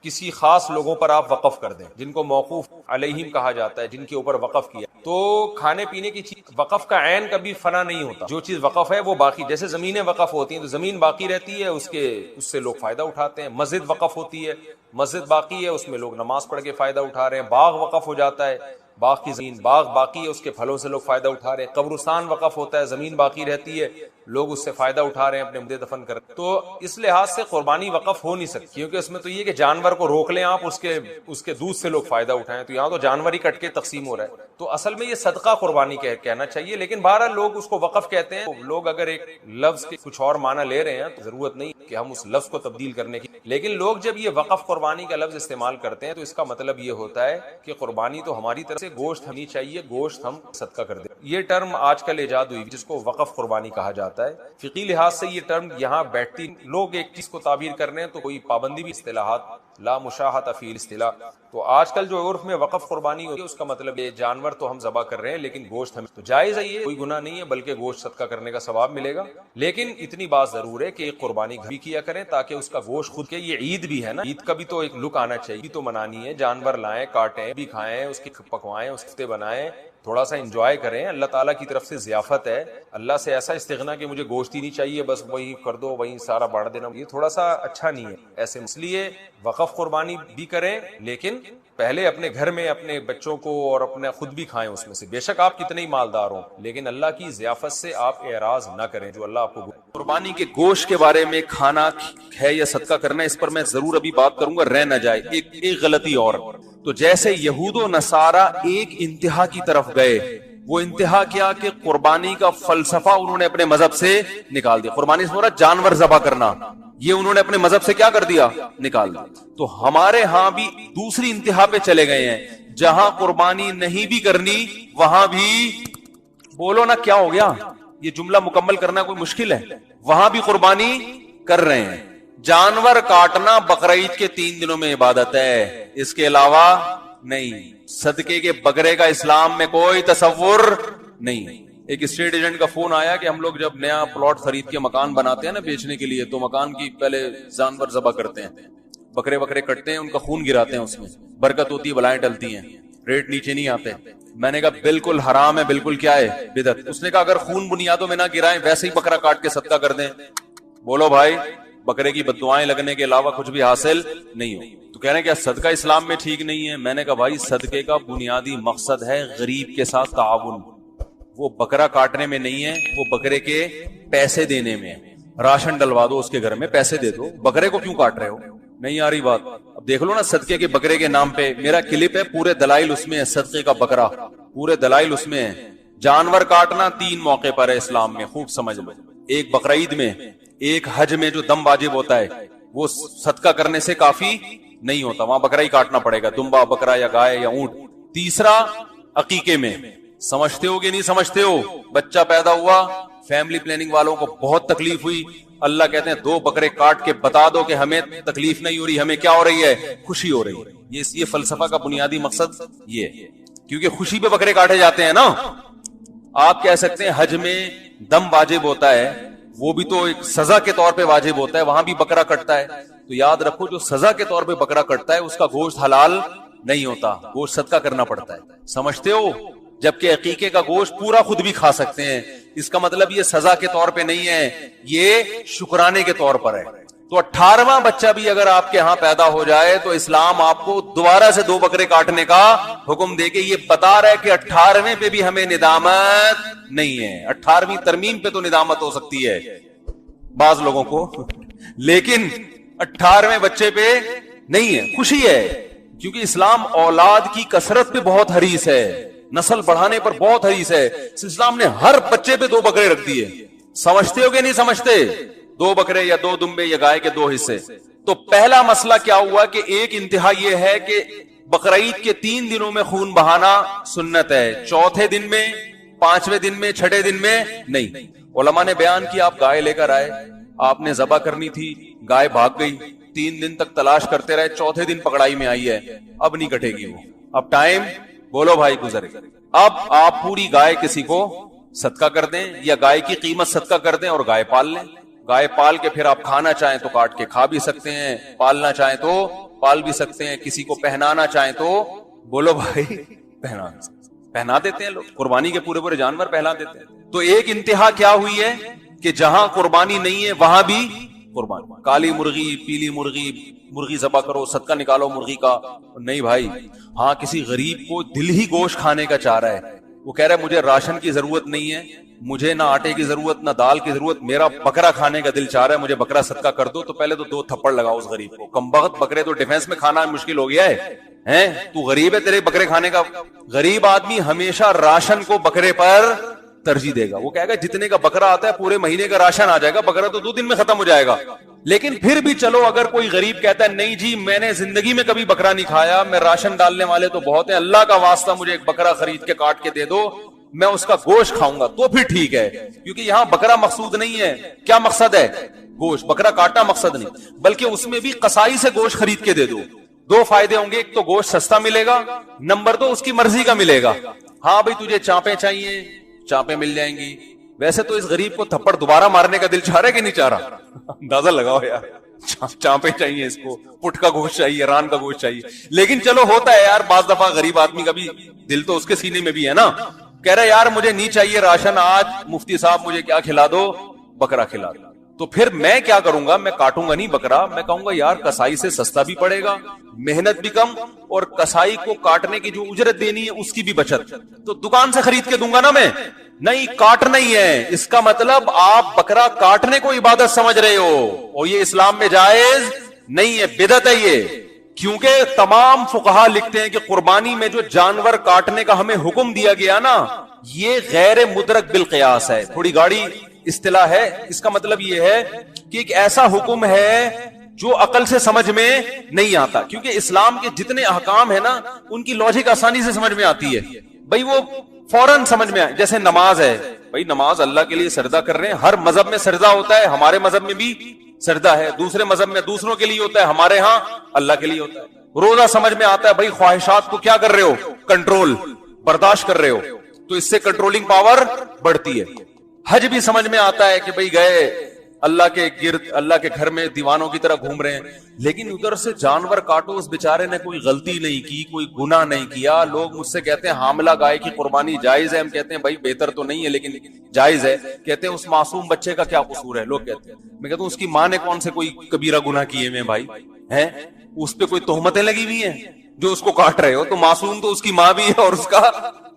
کسی خاص لوگوں پر آپ وقف کر دیں، جن کو موقوف علیہم کہا جاتا ہے، جن کے اوپر وقف کیا. تو کھانے پینے کی چیز وقف کا عین کبھی فنا نہیں ہوتا. جو چیز وقف ہے وہ باقی، جیسے زمینیں وقف ہوتی ہیں تو زمین باقی رہتی ہے، اس سے لوگ فائدہ اٹھاتے ہیں. مسجد وقف ہوتی ہے، مسجد باقی ہے، اس میں لوگ نماز پڑھ کے فائدہ اٹھا رہے ہیں. باغ وقف ہو جاتا ہے، باغ کی زمین باغ باقی ہے، اس کے پھلوں سے لوگ فائدہ اٹھا رہے ہیں. قبرستان وقف ہوتا ہے، زمین باقی رہتی ہے، لوگ اس سے فائدہ اٹھا رہے ہیں، اپنے مردے دفن کر. تو اس لحاظ سے قربانی وقف ہو نہیں سکتی، کیونکہ اس میں تو یہ کہ جانور کو روک لیں آپ، اس کے دودھ سے لوگ فائدہ اٹھائیں. تو یہاں تو جانور ہی کٹ کے تقسیم ہو رہا ہے. تو اصل میں یہ صدقہ قربانی کہنا چاہیے، لیکن بہرحال لوگ اس کو وقف کہتے ہیں. لوگ اگر ایک لفظ کے کچھ اور معنی لے رہے ہیں تو ضرورت نہیں کہ ہم اس لفظ کو تبدیل کرنے کی. لیکن لوگ جب یہ وقف قربانی کا لفظ استعمال کرتے ہیں تو اس کا مطلب یہ ہوتا ہے کہ قربانی تو ہماری طرف سے گوشت ہمیں چاہیے، گوشت ہم صدقہ کر دیں. یہ ٹرم آج کل ایجاد ہوئی جس کو وقف قربانی کہا جاتا ہے. فقہی لحاظ سے یہ ٹرم یہاں بیٹھتی، لوگ ایک چیز کو تعبیر کرنے ہیں تو کوئی پابندی بھی، اصطلاحات لا مشاہۃ فی الاصطلاح. تو آج کل جو عرف میں وقف قربانی ہوتی ہے اس کا مطلب یہ جانور تو ہم ذبح کر رہے ہیں لیکن گوشت ہمیں. تو جائز ہے، یہ کوئی گناہ نہیں ہے، بلکہ گوشت صدقہ کرنے کا ثواب ملے گا. لیکن اتنی بات ضرور ہے کہ ایک قربانی گھر بھی کیا کریں تاکہ اس کا گوشت خود کے، یہ عید بھی ہے نا، عید کا بھی تو ایک لک آنا چاہیے، تو منانی ہے. جانور لائیں، کاٹیں بھی، کھائیں، اس کی پکوائیں، اس ہفتے بنائیں، تھوڑا سا انجوائے کریں. اللہ تعالیٰ کی طرف سے ضیافت ہے. اللہ سے ایسا استغنا کہ مجھے گوشت ہی نہیں چاہیے، بس وہی کر دو، وہی سارا بانٹ دینا، یہ تھوڑا سا اچھا نہیں ہے. ایسے اس لیے وقف قربانی بھی کریں، لیکن پہلے اپنے گھر میں اپنے بچوں کو اور اپنے خود بھی کھائیں اس میں سے. بے شک آپ کتنے ہی مالدار ہوں، لیکن اللہ کی ضیافت سے آپ اعراض نہ کریں جو اللہ آپ کو. قربانی کے گوشت کے بارے میں کھانا ہے یا صدقہ کرنا، اس پر میں ضرور ابھی بات کروں گا، رہ نہ جائے. ایک غلطی اور، تو جیسے یہود و نصارہ ایک انتہا کی طرف گئے، وہ انتہا کیا کہ قربانی کا فلسفہ انہوں نے اپنے مذہب سے نکال دیا. قربانی سے مراد جانور ذبح کرنا، یہ انہوں نے اپنے مذہب سے کیا کر دیا؟ نکال دیا. تو ہمارے ہاں بھی دوسری انتہا پہ چلے گئے ہیں، جہاں قربانی نہیں بھی کرنی وہاں بھی، بولو نا کیا ہو گیا، یہ جملہ مکمل کرنا کوئی مشکل ہے، وہاں بھی قربانی کر رہے ہیں. جانور کاٹنا بقرعید کے 3 دنوں میں عبادت ہے، اس کے علاوہ نہیں. صدقے کے بکرے کا اسلام میں کوئی تصور نہیں. ایک اسٹیٹ ایجنٹ کا فون آیا کہ ہم لوگ جب نیا پلاٹ خرید کے مکان بناتے ہیں نا بیچنے کے لیے، تو مکان کی پہلے جانور ذبح کرتے ہیں، بکرے بکرے کٹتے ہیں، ان کا خون گراتے ہیں، اس میں برکت ہوتی ہے، بلائیں ٹلتی ہیں، ریٹ نیچے نہیں آتے. میں نے کہا بالکل حرام ہے، بالکل کیا ہے، بدعت. اس نے کہا اگر خون بنیادوں میں نہ گرائیں ویسے ہی بکرا کاٹ کے صدقہ کر دیں. بولو بھائی، بکرے کی بددعائیں لگنے کے علاوہ کچھ بھی حاصل نہیں ہو. تو کہہ رہے ہیں کیا صدقہ اسلام میں ٹھیک نہیں ہے؟ میں نے کہا بھائی صدقے کا بنیادی مقصد ہے غریب کے ساتھ تعاون، وہ بکرا کاٹنے میں نہیں ہے، وہ بکرے کے پیسے دینے میں ہے. راشن ڈلوا دو اس کے گھر میں، پیسے دے دو، بکرے کو کیوں کاٹ رہے ہو؟ نہیں آ رہی بات. اب دیکھ لو نا صدقے کے بکرے کے نام پہ میرا کلپ ہے، پورے دلائل اس میں ہے، صدقے کا بکرا پورے دلائل اس میں ہے. جانور کاٹنا 3 موقع پر ہے اسلام میں، خوب سمجھ لو. ایک بقرعید میں، ایک حج میں جو دم واجب ہوتا ہے وہ صدقہ کرنے سے کافی نہیں ہوتا، وہاں بکرا ہی کاٹنا پڑے گا، دمبا بکرا یا گائے یا اونٹ. تیسرا عقیقے میں، سمجھتے ہو کہ نہیں سمجھتے ہو؟ بچہ پیدا ہوا، فیملی پلاننگ والوں کو بہت تکلیف ہوئی، اللہ کہتے ہیں 2 بکرے کاٹ کے بتا دو کہ ہمیں تکلیف نہیں ہو رہی، ہمیں کیا ہو رہی ہے، خوشی ہو رہی ہے. یہ فلسفہ کا بنیادی مقصد یہ ہے، کیونکہ خوشی پہ بکرے کاٹے جاتے ہیں نا. آپ کہہ سکتے ہیں حج میں دم واجب ہوتا ہے، وہ بھی تو ایک سزا کے طور پہ واجب ہوتا ہے، وہاں بھی بکرا کٹتا ہے. تو یاد رکھو جو سزا کے طور پہ بکرا کٹتا ہے اس کا گوشت حلال نہیں ہوتا، گوشت صدقہ کرنا پڑتا ہے. سمجھتے ہو؟ جبکہ عقیقے کا گوشت پورا خود بھی کھا سکتے ہیں. اس کا مطلب یہ سزا کے طور پہ نہیں ہے، یہ شکرانے کے طور پر ہے. تو 18واں بچہ بھی اگر آپ کے ہاں پیدا ہو جائے تو اسلام آپ کو دوبارہ سے 2 بکرے کاٹنے کا حکم دے کے یہ بتا رہا ہے کہ 18ویں پہ بھی ہمیں ندامت نہیں ہے. 18ویں ترمیم پہ تو ندامت ہو سکتی ہے بعض لوگوں کو، لیکن 18ویں بچے پہ نہیں ہے، خوشی ہے. کیونکہ اسلام اولاد کی کثرت پہ بہت حریص ہے، نسل بڑھانے پر بہت حریص ہے. اسلام نے ہر بچے پہ 2 بکرے رکھ دیے. سمجھتے ہو کہ نہیں سمجھتے؟ 2 بکرے یا 2 دمبے یا گائے کے 2 حصے. تو پہلا مسئلہ کیا ہوا کہ ایک انتہا یہ ہے کہ بقرعید کے 3 دنوں میں خون بہانا سنت ہے، 4تھے دن میں، 5ویں دن میں، 6ٹھے دن میں نہیں. علماء نے بیان کیا آپ گائے لے کر آئے، آپ نے ذبح کرنی تھی، گائے بھاگ گئی، 3 دن تک تلاش کرتے رہے، 4تھے دن پکڑائی میں آئی ہے، اب نہیں کٹے گی وہ، اب ٹائم بولو بھائی گزر گئے. اب آپ پوری گائے کسی کو صدقہ کر دیں یا گائے کی قیمت صدقہ کر دیں اور گائے پال لیں. گائے پال کے پھر آپ کھانا چاہیں تو کاٹ کے کھا بھی سکتے ہیں، پالنا چاہیں تو پال بھی سکتے ہیں، کسی کو پہنانا چاہیں تو بولو بھائی پہنا دیتے ہیں لوگ، قربانی کے پورے پورے جانور پہنا دیتے ہیں. تو ایک انتہا کیا ہوئی ہے کہ جہاں قربانی نہیں ہے وہاں بھی قربانی. کالی مرغی، پیلی مرغی، مرغی ذبح کرو، صدقہ نکالو مرغی کا، نہیں بھائی. ہاں کسی غریب کو دل ہی گوشت کھانے کا چاہ رہا ہے، وہ کہہ رہا ہے مجھے راشن کی ضرورت نہیں ہے، مجھے نہ آٹے کی ضرورت نہ دال کی ضرورت، میرا بکرا کھانے کا دل چاہ رہا ہے، مجھے بکرا صدقہ کر دو. تو پہلے تو 2 تھپڑ لگاؤ اس غریب کو. کمبخت بکرے تو ڈیفنس میں کھانا مشکل ہو گیا ہے، تو غریب ہے تیرے بکرے کھانے کا. غریب آدمی ہمیشہ راشن کو بکرے پر ترجیح دے گا. وہ کہے گا جتنے کا بکرا آتا ہے پورے مہینے کا راشن آ جائے گا، بکرا تو 2 دن میں ختم ہو جائے گا. لیکن پھر بھی چلو اگر کوئی غریب کہتا ہے نہیں جی میں نے زندگی میں کبھی بکرا نہیں کھایا، میں راشن ڈالنے والے تو بہت ہیں، اللہ کا واسطہ مجھے ایک بکرا خرید کے کاٹ کے دے دو، میں اس کا گوشت کھاؤں گا، تو پھر ٹھیک ہے. کیونکہ یہاں بکرا مقصود نہیں ہے. کیا مقصد ہے؟ گوشت. بکرا کاٹا مقصد نہیں، بلکہ اس میں بھی قصائی سے گوشت خرید کے دے دو. 2 فائدے ہوں گے، ایک تو گوشت سستا ملے گا، نمبر 2 اس کی مرضی کا ملے گا. ہاں بھائی تجھے چانپیں چاہیے، چانپیں مل جائیں گی. ویسے تو اس غریب کو تھپڑ دوبارہ مارنے کا دل چاہ رہا ہے کہ نہیں چاہ رہا؟ اندازہ لگاؤ یار، چانپیں چاہیے اس کو، پٹ کا گوشت چاہیے، ران کا گوشت چاہیے. لیکن چلو ہوتا ہے یار بعض دفعہ غریب آدمی کا بھی دل تو اس کے سینے میں بھی ہے نا، کہہ رہا یار مجھے نہیں چاہیے راشن، آج مفتی صاحب مجھے کیا کھلا دو، بکرا کھلا دو. تو پھر میں کیا کروں گا؟ میں کاٹوں گا نہیں بکرا، میں کہوں گا یار کسائی سے سستا بھی پڑے گا، محنت بھی کم، اور کسائی کو کاٹنے کی جو اجرت دینی ہے اس کی بھی بچت. تو دکان سے خرید کے دوں گا نا میں، نہیں کاٹنا ہی ہے. اس کا مطلب آپ بکرا کاٹنے کو عبادت سمجھ رہے ہو، اور یہ اسلام میں جائز نہیں ہے، بدعت ہے یہ. کیونکہ تمام فقہا لکھتے ہیں کہ قربانی میں جو جانور کاٹنے کا ہمیں حکم دیا گیا نا، یہ غیر مدرک بالقیاس ہے. تھوڑی گاڑی اصطلاح ہے، اس کا مطلب یہ ہے کہ ایک ایسا حکم ہے جو عقل سے سمجھ میں نہیں آتا. کیونکہ اسلام کے جتنے احکام ہیں نا ان کی لاجک آسانی سے سمجھ میں آتی ہے بھائی, وہ فوراً سمجھ میں آئے. جیسے نماز ہے بھائی, نماز اللہ کے لیے سجدہ کر رہے ہیں, ہر مذہب میں سجدہ ہوتا ہے, ہمارے مذہب میں بھی سجدہ ہے, دوسرے مذہب میں دوسروں کے لیے ہوتا ہے, ہمارے ہاں اللہ کے لیے ہوتا ہے. روزہ سمجھ میں آتا ہے بھائی, خواہشات کو کیا کر رہے ہو, کنٹرول, برداشت کر رہے ہو, تو اس سے کنٹرولنگ پاور بڑھتی ہے. حج بھی سمجھ میں آتا ہے کہ بھئی گئے اللہ کے گرد, اللہ کے گھر میں دیوانوں کی طرح گھوم رہے ہیں, لیکن ادھر سے جانور کاٹو, اس بیچارے نے کوئی غلطی نہیں کی, کوئی گناہ نہیں کیا. لوگ مجھ سے کہتے ہیں حاملہ گائے کی قربانی جائز ہے, ہم کہتے ہیں بھائی بہتر تو نہیں ہے لیکن جائز ہے. کہتے ہیں اس معصوم بچے کا کیا قصور ہے, لوگ کہتے ہیں. میں کہتا ہوں اس کی ماں نے کون سے کوئی کبیرہ گناہ کیے میں بھائی ہیں, اس پہ کوئی تہمتیں لگی ہوئی ہیں جو اس کو کاٹ رہے ہو, تو معصوم تو اس کی ماں بھی ہے اور اس کا,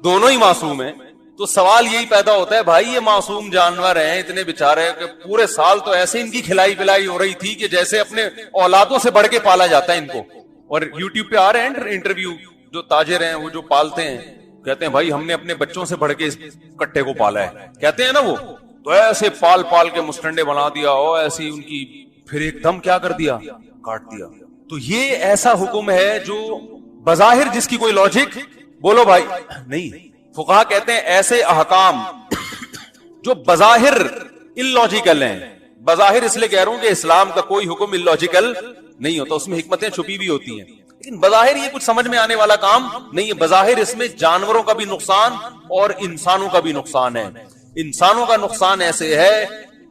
دونوں ہی معصوم ہیں. تو سوال یہی پیدا ہوتا ہے بھائی یہ معصوم جانور ہیں اتنے بیچارے کہ پورے سال تو ایسے ان کی کھلائی پلائی ہو رہی تھی کہ جیسے اپنے اولادوں سے بڑھ کے پالا جاتا ہے ان کو. اور یوٹیوب پہ آ رہے ہیں انٹرویو, جو تاجر ہیں وہ جو پالتے ہیں کہتے ہیں بھائی ہم نے اپنے بچوں سے بڑھ کے اس کٹے کو پالا ہے, کہتے ہیں نا وہ, تو ایسے پال پال کے مسٹنڈے بنا دیا اور ایسی ان کی, پھر ایک دم کیا کر دیا, کاٹ دیا. تو یہ ایسا حکم ہے جو بظاہر جس کی کوئی لاجک بولو بھائی نہیں. فقہا کہتے ہیں ایسے احکام جو بظاہر اللاجیکل ہیں, بظاہر اس لیے کہہ رہا ہوں کہ اسلام کا کوئی حکم اللاجیکل نہیں ہوتا, اس میں حکمتیں چھپی بھی ہوتی ہیں, لیکن بظاہر یہ کچھ سمجھ میں آنے والا کام نہیں ہے. بظاہر اس میں جانوروں کا بھی نقصان اور انسانوں کا بھی نقصان ہے. انسانوں کا نقصان ایسے ہے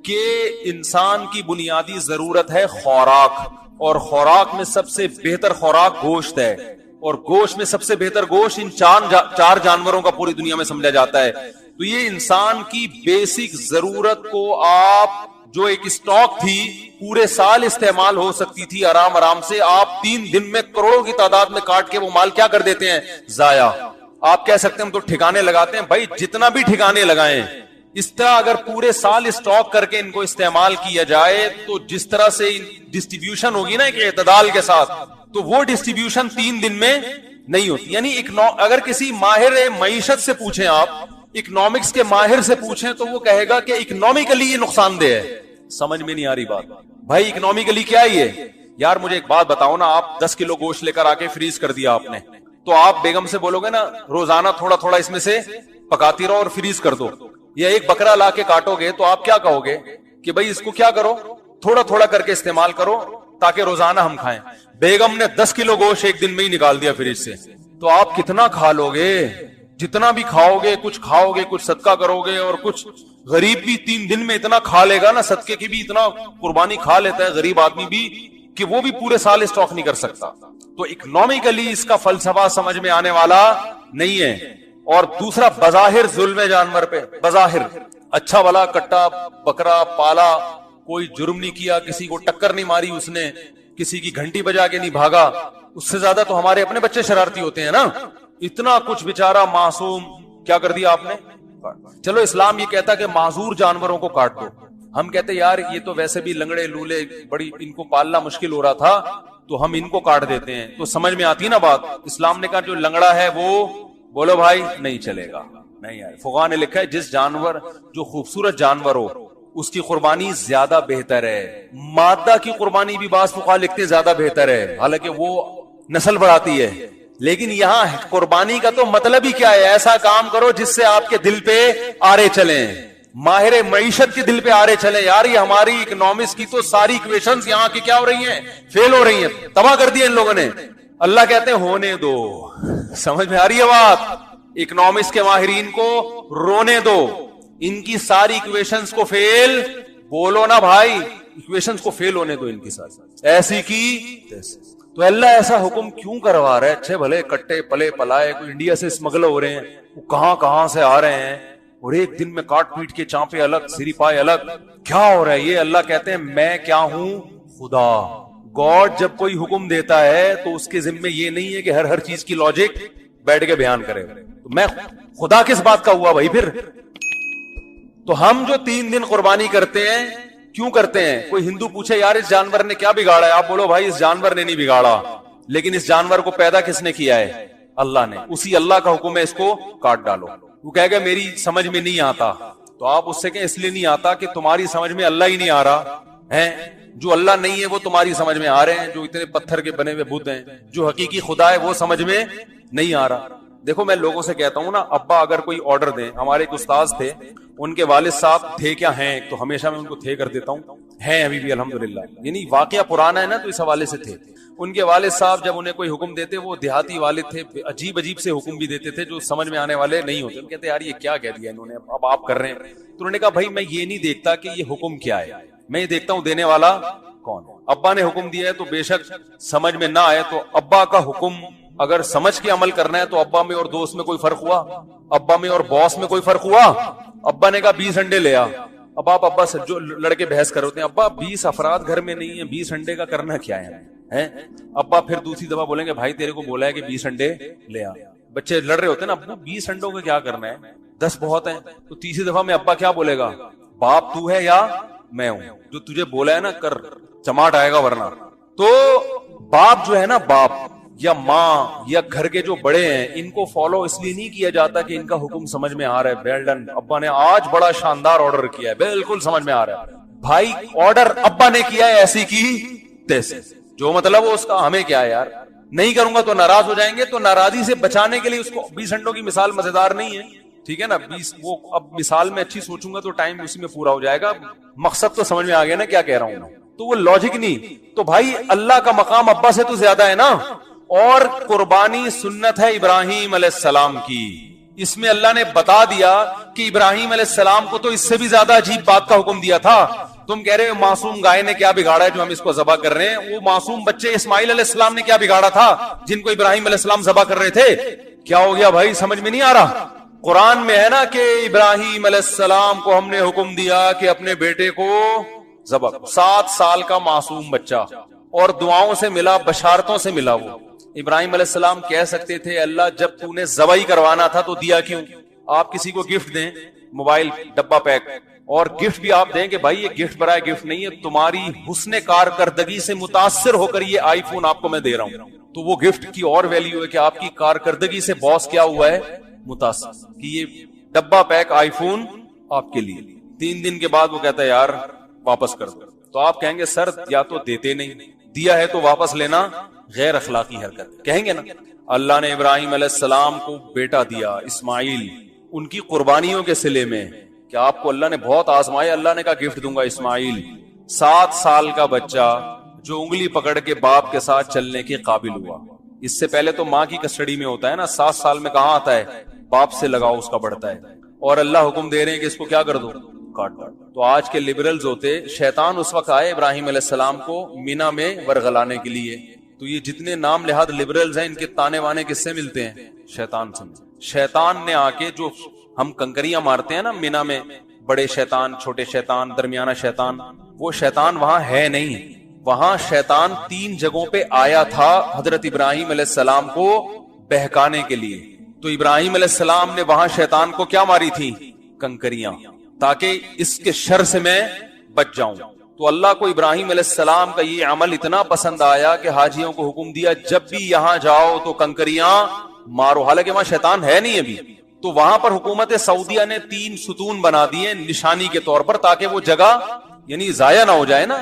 کہ انسان کی بنیادی ضرورت ہے خوراک, اور خوراک میں سب سے بہتر خوراک گوشت ہے, اور گوشت میں سب سے بہتر گوشت ان چار جانوروں کا پوری دنیا میں سمجھا جاتا ہے. تو یہ انسان کی بیسک ضرورت کو آپ جو ایک اسٹاک تھی پورے سال استعمال ہو سکتی تھی آرام آرام سے, آپ 3 دن میں کروڑوں کی تعداد میں کاٹ کے وہ مال کیا کر دیتے ہیں, ضائع. آپ کہہ سکتے ہیں ہم تو ٹھکانے لگاتے ہیں, بھائی جتنا بھی ٹھکانے لگائیں اس طرح اگر پورے سال اسٹاک کر کے ان کو استعمال کیا جائے تو جس طرح سے ڈسٹریبیوشن ہوگی نا ایک اعتدال کے ساتھ, تو وہ ڈسٹریبیوشن 3 دن میں نہیں ہوتی. یعنی اگر کسی ماہر معیشت سے پوچھیں, آپ اکنامکس کے ماہر سے پوچھیں تو وہ کہے گا کہ اکنامکلی یہ نقصان دہ ہے. سمجھ میں نہیں آ رہی بات بھائی, اکنامکلی کیا یہ یار, مجھے ایک بات بتاؤ نا, آپ 10 کلو گوشت لے کر آ کے فریز کر دیا آپ نے, تو آپ بیگم سے بولو گے نا روزانہ تھوڑا تھوڑا اس میں سے پکاتی رہو اور فریز کر دو, یا ایک بکرا لا کے کاٹو گے تو آپ کیا کہو گے کہ بھائی اس کو کیا کرو, تھوڑا تھوڑا کر کے استعمال کرو تاکہ روزانہ ہم کھائیں. بیگم نے 10 کلو گوشت ایک دن میں ہی نکال دیا فریج سے, تو آپ کتنا کھا لو گے, جتنا بھی کھاؤ گے, کچھ کھاؤ گے, کچھ صدقہ کرو گے, اور کچھ غریب بھی 3 دن میں اتنا کھا لے گا نا, صدقے کی بھی اتنا قربانی کھا لیتا ہے غریب آدمی بھی کہ وہ بھی پورے سال اسٹاک نہیں کر سکتا. تو اکنامکلی اس کا فلسفہ سمجھ میں آنے والا نہیں ہے. اور دوسرا بظاہر ظلم جانور پہ, بظاہر اچھا والا کٹا بکرا پالا, کوئی جرم نہیں کیا, کسی کو ٹکر نہیں ماری اس نے, کسی کی گھنٹی بجا کے نہیں بھاگا, اس سے زیادہ تو ہمارے اپنے بچے شرارتی ہوتے ہیں نا. اتنا کچھ بیچارہ معصوم کیا کر دیا آپ نے. چلو اسلام یہ کہتا کہ معذور جانوروں کو کاٹ دو, ہم کہتے یار یہ تو ویسے بھی لنگڑے لولے, بڑی ان کو پالنا مشکل ہو رہا تھا تو ہم ان کو کاٹ دیتے ہیں, تو سمجھ میں آتی نا بات. اسلام نے کہا جو لنگڑا ہے وہ بولو بھائی نہیں چلے گا, نہیں یار. فقہا نے لکھا ہے جس جانور, جو خوبصورت جانور ہو اس کی قربانی زیادہ بہتر ہے. مادہ کی قربانی بھی بعض فقہا لکھتے ہیں زیادہ بہتر ہے, حالانکہ وہ نسل بڑھاتی ہے. لیکن یہاں قربانی کا تو مطلب ہی کیا ہے, ایسا کام کرو جس سے آپ کے دل پہ آرے چلیں, ماہر معیشت کے دل پہ آرے چلیں. یار یہ ہماری اکنامکس کی تو ساری اکویشنز یہاں کی کیا ہو رہی ہیں, فیل ہو رہی ہیں, تباہ کر دیا ان لوگوں نے. اللہ کہتے ہیں ہونے دو. سمجھ میں آ رہی ہے بات, اکنامکس کے ماہرین کو رونے دو, ان کی ساری اکویشنز کو فیل, بولو نا بھائی اکویشنز کو فیل ہونے دو ان کی ساتھ, ایسی کی تیسی. تو اللہ ایسا حکم کیوں کروا رہا ہے؟ اچھے بھلے کٹے پلے پلائے کوئی انڈیا سے اسمگل ہو رہے ہیں, وہ کہاں کہاں سے آ رہے ہیں, اور ایک دن میں کاٹ پیٹ کے چانپے الگ, سری پائے الگ, کیا ہو رہا ہے یہ؟ اللہ کہتے ہیں میں کیا ہوں, خدا. گاڈ جب کوئی حکم دیتا ہے تو اس کے ذمے یہ نہیں ہے کہ ہر چیز کی لاجک بیٹھ کے بیان کرے. تو میں خدا کس بات کا ہوا بھائی پھر؟ تو ہم جو 3 دن قربانی کرتے ہیں کیوں کرتے ہیں؟ کوئی ہندو پوچھے یار اس جانور نے کیا بگاڑا ہے, آپ بولو بھائی اس جانور نے نہیں بگاڑا, لیکن اس جانور کو پیدا کس نے کیا ہے؟ اللہ نے. اسی اللہ کا حکم ہے اس کو کاٹ ڈالو. وہ کہے گا میری سمجھ میں نہیں آتا, تو آپ اس سے کہیں اس لیے نہیں آتا کہ تمہاری سمجھ میں اللہ ہی نہیں آ رہا. ہیں جو اللہ نہیں ہے وہ تمہاری سمجھ میں آ رہے ہیں, جو اتنے پتھر کے بنے ہوئے بت ہیں, جو حقیقی خدا ہے وہ سمجھ میں نہیں آ رہا. دیکھو میں لوگوں سے کہتا ہوں نا, ابا اگر کوئی آرڈر دیں, ہمارے ایک استاذ تھے, ان کے والد صاحب تھے کیا ہیں, تو ہمیشہ میں ان کو تھے کر دیتا ہوں, ہیں ابھی بھی الحمدللہ, یعنی واقعہ پرانا ہے نا تو اس حوالے سے تھے. ان کے والد صاحب جب انہیں کوئی حکم دیتے, وہ دیہاتی والد تھے, عجیب عجیب سے حکم بھی دیتے تھے جو سمجھ میں آنے والے نہیں ہوتے. کہتے یار یہ کیا کہہ دیا انہوں نے, اب آپ کر رہے ہیں. تو انہوں نے کہا بھائی میں یہ نہیں دیکھتا کہ یہ حکم کیا ہے, میں یہ دیکھتا ہوں دینے والا کون ہے. ابا نے حکم دیا ہے تو بے شک سمجھ میں نہ آئے تو ابا کا حکم اگر سمجھ کے عمل کرنا ہے تو ابا میں اور دوست میں کوئی فرق ہوا, ابا میں اور باس میں کوئی فرق ہوا. ابا نے کہا 20 انڈے لے آ. اب آپ ابا سے جو لڑکے بحث کر ہوتے ہیں, ابا 20 افراد گھر میں نہیں ہیں, 20 انڈے کا کرنا کیا ہے. ابا پھر دوسری دفعہ بولیں گے بھائی تیرے کو بولا ہے کہ 20 انڈے لے آ. بچے لڑ رہے ہوتے ہیں نا, ابو 20 انڈوں کا کیا کرنا ہے, 10 بہت ہیں. تو تیسری دفعہ میں ابا کیا بولے گا, باپ تو ہے یا میں ہوں, جو تجھے بولا ہے نا کر, چماٹ آئے گا ورنہ. تو باپ جو ہے نا, باپ یا ماں یا گھر کے جو بڑے ہیں, ان کو فالو اس لیے نہیں کیا جاتا کہ ان کا حکم سمجھ میں آ رہا ہے, ویل ڈن, ابا نے آج بڑا شاندار آرڈر کیا ہے, بالکل سمجھ میں آ رہا ہے. بھائی آرڈر ابا نے کیا ہے ایسی کی تیسے, جو مطلب وہ اس کا ہمیں کیا ہے یار, نہیں کروں گا تو ناراض ہو جائیں گے. تو ناراضی سے بچانے کے لیے اس کو 20 انڈوں کی مثال مزیدار نہیں ہے, ٹھیک ہے نا, 20 وہ اب مثال میں اچھی سوچوں گا تو ٹائم اسی میں پورا ہو جائے گا. مقصد تو سمجھ میں آ گیا نا کیا کہہ رہا ہوں, تو وہ لاجک نہیں. تو بھائی اللہ کا مقام ابا سے تو زیادہ ہے نا, اور قربانی سنت ہے ابراہیم علیہ السلام کی. اس میں اللہ نے بتا دیا کہ ابراہیم علیہ السلام کو تو اس سے بھی زیادہ عجیب بات کا حکم دیا تھا. تم کہہ رہے ہو معصوم گائے نے کیا بگاڑا ہے جو ہم اس کو ذبح کر رہے ہیں, وہ معصوم بچے اسماعیل علیہ السلام نے کیا بگاڑا تھا جن کو ابراہیم علیہ السلام ذبح کر رہے تھے. کیا ہو گیا بھائی, سمجھ میں نہیں آ رہا. قرآن میں ہے نا کہ ابراہیم علیہ السلام کو ہم نے حکم دیا کہ اپنے بیٹے کو ذبح, 7 سال کا معصوم بچہ, اور دعاؤں سے ملا, بشارتوں سے ملا. وہ ابراہیم علیہ السلام کہہ سکتے تھے اللہ جب تو نے ذبح کروانا تھا تو دیا کیوں. آپ کسی کو گفٹ دیں, موبائل ڈبہ پیک, اور گفٹ بھی آپ دیں کہ بھائی یہ گفٹ برائے گفٹ نہیں ہے, تمہاری حسن کارکردگی سے متاثر ہو کر یہ آئی فون آپ کو میں دے رہا ہوں, تو وہ گفٹ کی اور ویلیو ہے کہ آپ کی کارکردگی سے باس کیا ہوا ہے, متاثر, کہ یہ ڈبہ پیک آئی فون آپ کے لیے. 3 دن کے بعد وہ کہتا ہے یار واپس کر دو, تو آپ کہیں گے سر یا تو دیتے نہیں, دیا ہے تو واپس لینا غیر اخلاقی حرکت, کہیں گے نا. اللہ نے ابراہیم علیہ السلام کو بیٹا دیا اسماعیل, ان کی قربانیوں کے صلے میں, کہ آپ کو اللہ نے بہت آزمایا. اللہ نے کہا گفٹ دوں گا اسماعیل, 7 سال کا بچہ جو انگلی پکڑ کے باپ کے ساتھ چلنے کے قابل ہوا. اس سے پہلے تو ماں کی کسٹڈی میں ہوتا ہے نا, 7 سال میں کہاں آتا ہے, باپ سے لگاؤ اس کا بڑھتا ہے, اور اللہ حکم دے رہے ہیں کہ اس کو کیا کر دو, کاٹ دو. تو آج کے لبرلز ہوتے, شیطان اس وقت آئے ابراہیم علیہ السلام کو مینا میں ورغلانے کے لیے. تو یہ جتنے نام لحاظ لبرلز ہیں, ان کے تانے وانے کس سے ملتے ہیں, شیطان سے. شیطان نے آ کے, جو ہم کنکریاں مارتے ہیں نا مینا میں, بڑے شیطان, چھوٹے شیطان, درمیانہ شیطان, وہ شیطان وہاں ہے نہیں. وہاں شیطان 3 جگہوں پہ آیا تھا حضرت ابراہیم علیہ السلام کو بہکانے کے لیے. تو ابراہیم علیہ السلام نے وہاں شیطان کو کیا ماری تھی, کنکریاں, تاکہ اس کے شر سے میں بچ جاؤں. تو اللہ کو ابراہیم علیہ السلام کا یہ عمل اتنا پسند آیا کہ حاجیوں کو حکم دیا جب بھی یہاں جاؤ تو کنکریاں مارو. حالانکہ وہاں شیطان ہے نہیں ابھی, تو وہاں پر حکومت سعودیہ نے 3 ستون بنا دیے نشانی کے طور پر, تاکہ وہ جگہ یعنی ضائع نہ ہو جائے نا,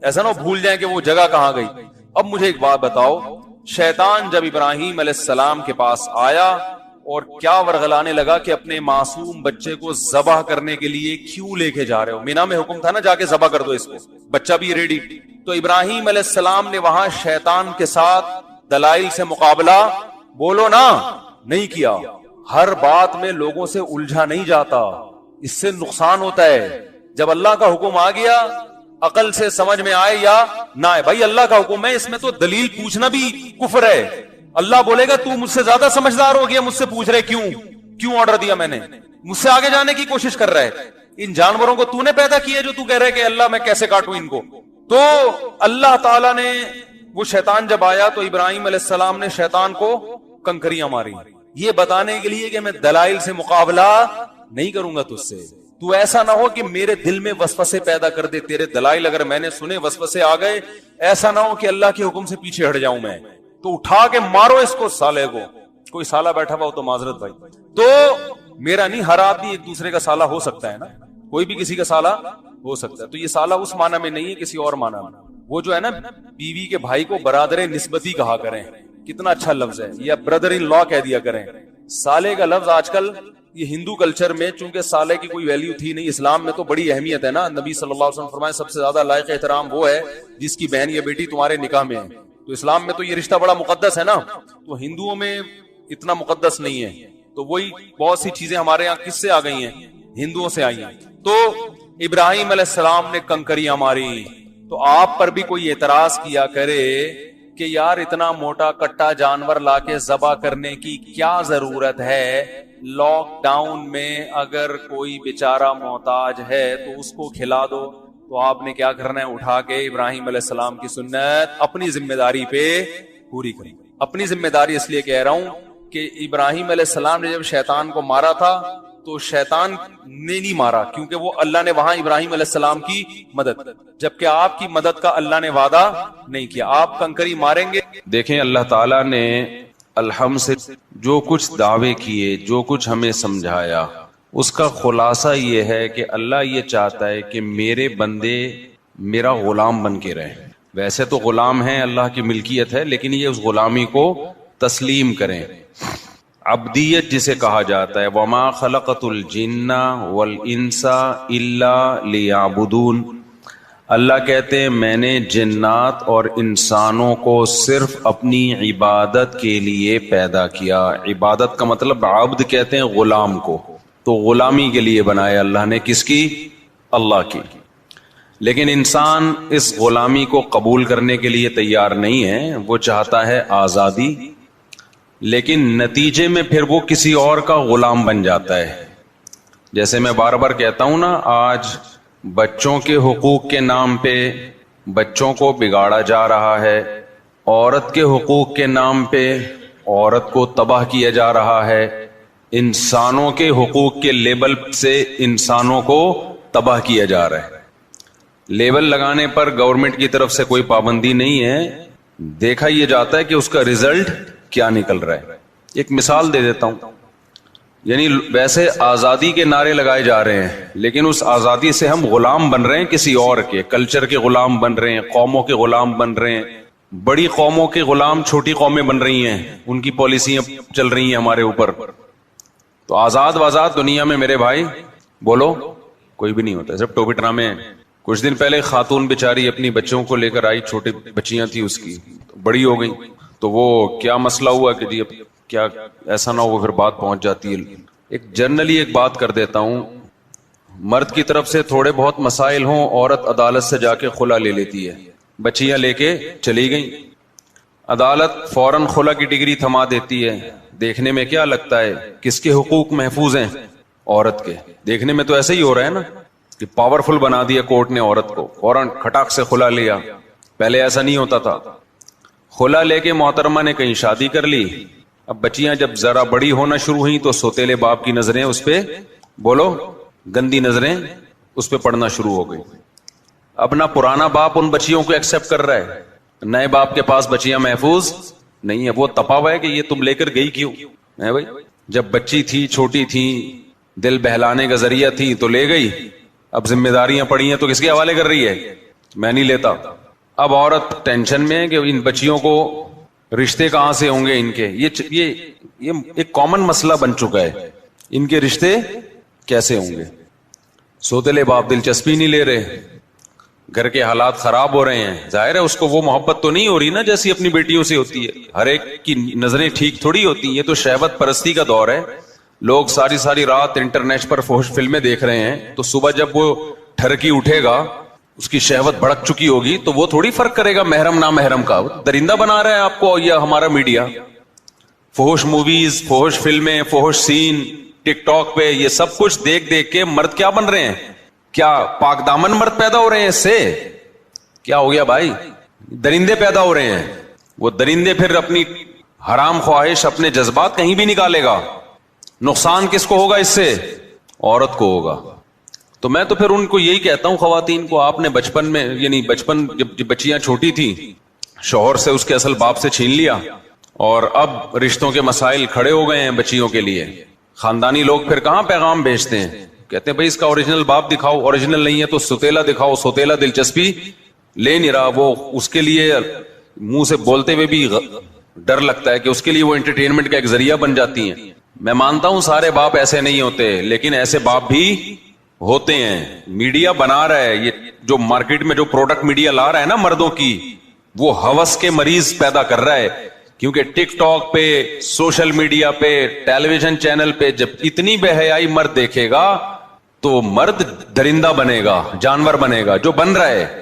ایسا نہ بھول جائیں کہ وہ جگہ کہاں گئی. اب مجھے ایک بات بتاؤ, شیطان جب ابراہیم علیہ السلام کے پاس آیا اور کیا ورغلانے لگا کہ اپنے معصوم بچے کو ذبح کرنے کے لیے کیوں لے کے جا رہے ہو, مینا میں حکم تھا نا جا کے ذبح کر دو اس کو, بچہ بھی ریڈی. تو ابراہیم علیہ السلام نے وہاں شیطان کے ساتھ دلائل سے مقابلہ بولو نا نہیں کیا. ہر بات میں لوگوں سے الجھا نہیں جاتا, اس سے نقصان ہوتا ہے. جب اللہ کا حکم آ گیا, عقل سے سمجھ میں آئے یا نہ آئے, بھائی اللہ کا حکم ہے, اس میں تو دلیل پوچھنا بھی کفر ہے. اللہ بولے گا تو مجھ سے زیادہ سمجھدار ہو گیا, مجھ سے پوچھ رہے کیوں آرڈر دیا میں نے, مجھ سے آگے جانے کی کوشش کر رہا ہے. ان جانوروں کو تو نے پیدا کیا جو تو کہہ رہے کہ اللہ میں کیسے کاٹوں ان کو. تو اللہ تعالیٰ نے, وہ شیطان جب آیا تو ابراہیم علیہ السلام نے شیطان کو کنکریاں ماری, یہ بتانے کے لیے کہ میں دلائل سے مقابلہ نہیں کروں گا تجھ سے. تو ایسا نہ ہو کہ میرے دل میں وسوسے پیدا کر دے, تیرے دلائل اگر میں نے سنے وسوسے آ گئے, ایسا نہ ہو کہ اللہ کے حکم سے پیچھے ہٹ جاؤں میں. تو اٹھا کے مارو اس کو, سالے کو. کوئی سالہ بیٹھا ہوا ہو تو معذرت بھائی, تو میرا نہیں, ہر آدمی ایک دوسرے کا سالہ ہو سکتا ہے نا, کوئی بھی کسی کا سالہ ہو سکتا ہے. تو یہ سالہ اس معنی میں نہیں ہے, کسی اور معنی میں. وہ جو ہے نا بیوی کے بھائی کو برادر نسبتی کہا کریں, کتنا اچھا لفظ ہے, یا بردر ان لا کہہ دیا کریں. سالے کا لفظ آج کل یہ ہندو کلچر میں چونکہ سالے کی کوئی ویلیو تھی نہیں, اسلام میں تو بڑی اہمیت ہے نا. نبی صلی اللہ علیہ وسلم فرمائے سب سے زیادہ لائق احترام وہ ہے جس کی بہن یا بیٹی تمہارے نکاح میں ہے. تو اسلام میں تو یہ رشتہ بڑا مقدس ہے نا, تو ہندوؤں میں اتنا مقدس نہیں ہے. تو وہی بہت سی چیزیں ہمارے یہاں کس سے آ گئی ہیں, ہندوؤں سے آئی ہیں. تو ابراہیم علیہ السلام نے کنکریاں ماری, تو آپ پر بھی کوئی اعتراض کیا کرے کہ یار اتنا موٹا کٹا جانور لا کے ذبح کرنے کی کیا ضرورت ہے, لاک ڈاؤن میں اگر کوئی بیچارہ محتاج ہے تو اس کو کھلا دو. تو آپ نے کیا کرنا ہے, اٹھا کے ابراہیم علیہ السلام کی سنت اپنی ذمہ داری پہ پوری کریں. اپنی ذمہ داری اس لیے کہہ رہا ہوں کہ ابراہیم علیہ السلام نے جب شیطان کو مارا تھا تو شیطان نے نہیں مارا, کیونکہ وہ اللہ نے وہاں ابراہیم علیہ السلام کی مدد, جبکہ آپ کی مدد کا اللہ نے وعدہ نہیں کیا. آپ کنکری ماریں گے. دیکھیں اللہ تعالیٰ نے الحمد سے جو کچھ دعوے کیے, جو کچھ ہمیں سمجھایا, اس کا خلاصہ یہ ہے کہ اللہ یہ چاہتا ہے کہ میرے بندے میرا غلام بن کے رہیں. ویسے تو غلام ہیں, اللہ کی ملکیت ہے, لیکن یہ اس غلامی کو تسلیم کریں. عبدیت جسے کہا جاتا ہے, وما خلقت الجن والانس الا لیعبدون. اللہ کہتے ہیں میں نے جنات اور انسانوں کو صرف اپنی عبادت کے لیے پیدا کیا. عبادت کا مطلب عبد کہتے ہیں غلام کو, تو غلامی کے لیے بنایا اللہ نے. کس کی؟ اللہ کی. لیکن انسان اس غلامی کو قبول کرنے کے لیے تیار نہیں ہے, وہ چاہتا ہے آزادی, لیکن نتیجے میں پھر وہ کسی اور کا غلام بن جاتا ہے. جیسے میں بار بار کہتا ہوں نا, آج بچوں کے حقوق کے نام پہ بچوں کو بگاڑا جا رہا ہے, عورت کے حقوق کے نام پہ عورت کو تباہ کیا جا رہا ہے, انسانوں کے حقوق کے لیبل سے انسانوں کو تباہ کیا جا رہا ہے. لیبل لگانے پر گورنمنٹ کی طرف سے کوئی پابندی نہیں ہے, دیکھا یہ جاتا ہے کہ اس کا ریزلٹ کیا نکل رہا ہے. ایک مثال دے دیتا ہوں, یعنی ویسے آزادی کے نعرے لگائے جا رہے ہیں, لیکن اس آزادی سے ہم غلام بن رہے ہیں کسی اور کے, کلچر کے غلام بن رہے ہیں, قوموں کے غلام بن رہے ہیں. بڑی قوموں کے غلام چھوٹی قومیں بن رہی ہیں, ان کی پالیسیاں چل رہی ہیں ہمارے اوپر. تو آزاد دنیا میں میرے بھائی بولو کوئی بھی نہیں ہوتا, صرف ٹوپی ڈرامے ہیں. کچھ دن پہلے خاتون بیچاری اپنی بچوں کو لے کر آئی, چھوٹی بچیاں تھی اس کی, بڑی ہو گئی, تو وہ کیا مسئلہ ہوا کہ جی اب کیا ایسا نہ ہو پھر بات پہنچ جاتی ہے. ایک جنرلی ایک بات کر دیتا ہوں, مرد کی طرف سے تھوڑے بہت مسائل ہوں, عورت عدالت سے جا کے خلا لے لیتی ہے, بچیاں لے کے چلی گئیں, عدالت فوراً خلا کی ڈگری تھما دیتی ہے. دیکھنے میں کیا لگتا ہے کس کے حقوق محفوظ ہیں؟ عورت کے. دیکھنے میں تو ایسے ہی ہو رہا ہے نا کہ پاورفل بنا دیا کورٹ نے عورت کو, فوراً کھٹاک سے خلا لیا. پہلے ایسا نہیں ہوتا تھا. خلا لے کے محترمہ نے کہیں شادی کر لی. اب بچیاں جب ذرا بڑی ہونا شروع ہوئی تو سوتیلے باپ کی نظریں اس پہ, بولو گندی نظریں اس پہ پڑنا شروع ہو گئی. اپنا پرانا باپ ان بچیوں کو ایکسپٹ کر رہا ہے, نئے باپ کے پاس بچیاں محفوظ نہیں ہے. وہ تپا ہوا ہے کہ یہ تم لے کر گئی کیوں ہے بھائی, جب بچی تھی, چھوٹی تھی, دل بہلانے کا ذریعہ تھی تو لے گئی, اب ذمہ داریاں پڑی ہیں تو کس کے حوالے کر رہی ہے؟ میں نہیں لیتا. اب عورت ٹینشن میں ہے کہ ان بچیوں کو رشتے کہاں سے ہوں گے ان کے. یہ ایک کامن مسئلہ بن چکا ہے, ان کے رشتے کیسے ہوں گے. سوتیلے باپ دلچسپی نہیں لے رہے, گھر کے حالات خراب ہو رہے ہیں. ظاہر ہے اس کو وہ محبت تو نہیں ہو رہی نا جیسی اپنی بیٹیوں سے ہوتی ہے. ہر ایک کی نظریں ٹھیک تھوڑی ہوتی ہیں. یہ تو شہوت پرستی کا دور ہے. لوگ ساری رات انٹرنیٹ پر فحش فلمیں دیکھ رہے ہیں, تو صبح جب وہ ٹھرکی اٹھے گا, اس کی شہوت بھڑک چکی ہوگی, تو وہ تھوڑی فرق کرے گا محرم نا محرم کا. درندہ بنا رہا ہے آپ کو یا ہمارا میڈیا. فحش موویز, فحش فلمیں, فحش سین ٹک ٹاک پہ, یہ سب کچھ دیکھ دیکھ کے مرد کیا بن رہے ہیں؟ کیا پاک دامن مرد پیدا ہو رہے ہیں؟ اس سے کیا ہو گیا بھائی؟ درندے پیدا ہو رہے ہیں. وہ درندے پھر اپنی حرام خواہش, اپنے جذبات کہیں بھی نکالے گا. نقصان کس کو ہوگا اس سے؟ عورت کو ہوگا. تو میں تو پھر ان کو یہی کہتا ہوں, خواتین کو, آپ نے بچپن میں, یعنی بچپن جب بچیاں چھوٹی تھی, شوہر سے اس کے اصل باپ سے چھین لیا, اور اب رشتوں کے مسائل کھڑے ہو گئے ہیں بچیوں کے لیے. خاندانی لوگ پھر کہاں پیغام بھیجتے ہیں کہتے ہیں بھائی اس کا اوریجنل باپ دکھاؤ, اوریجنل نہیں ہے تو سوتیلا دکھاؤ, سوتیلا دلچسپی لے نہیں رہا, وہ اس کے لیے منہ سے بولتے ہوئے بھی ڈر لگتا ہے کہ اس کے لیے وہ انٹرٹینمنٹ کا ایک ذریعہ بن جاتی ہیں. میں مانتا ہوں سارے باپ ایسے نہیں ہوتے, لیکن ایسے باپ بھی ہوتے ہیں. میڈیا بنا رہا ہے, یہ جو مارکیٹ میں جو پروڈکٹ میڈیا لا رہا ہے نا مردوں کی, وہ ہوس کے مریض پیدا کر رہا ہے. کیونکہ ٹک ٹاک پہ, سوشل میڈیا پہ, ٹیلی ویژن چینل پہ جب اتنی بے حیائی مرد دیکھے گا تو مرد درندہ بنے گا, جانور بنے گا, جو بن رہا ہے.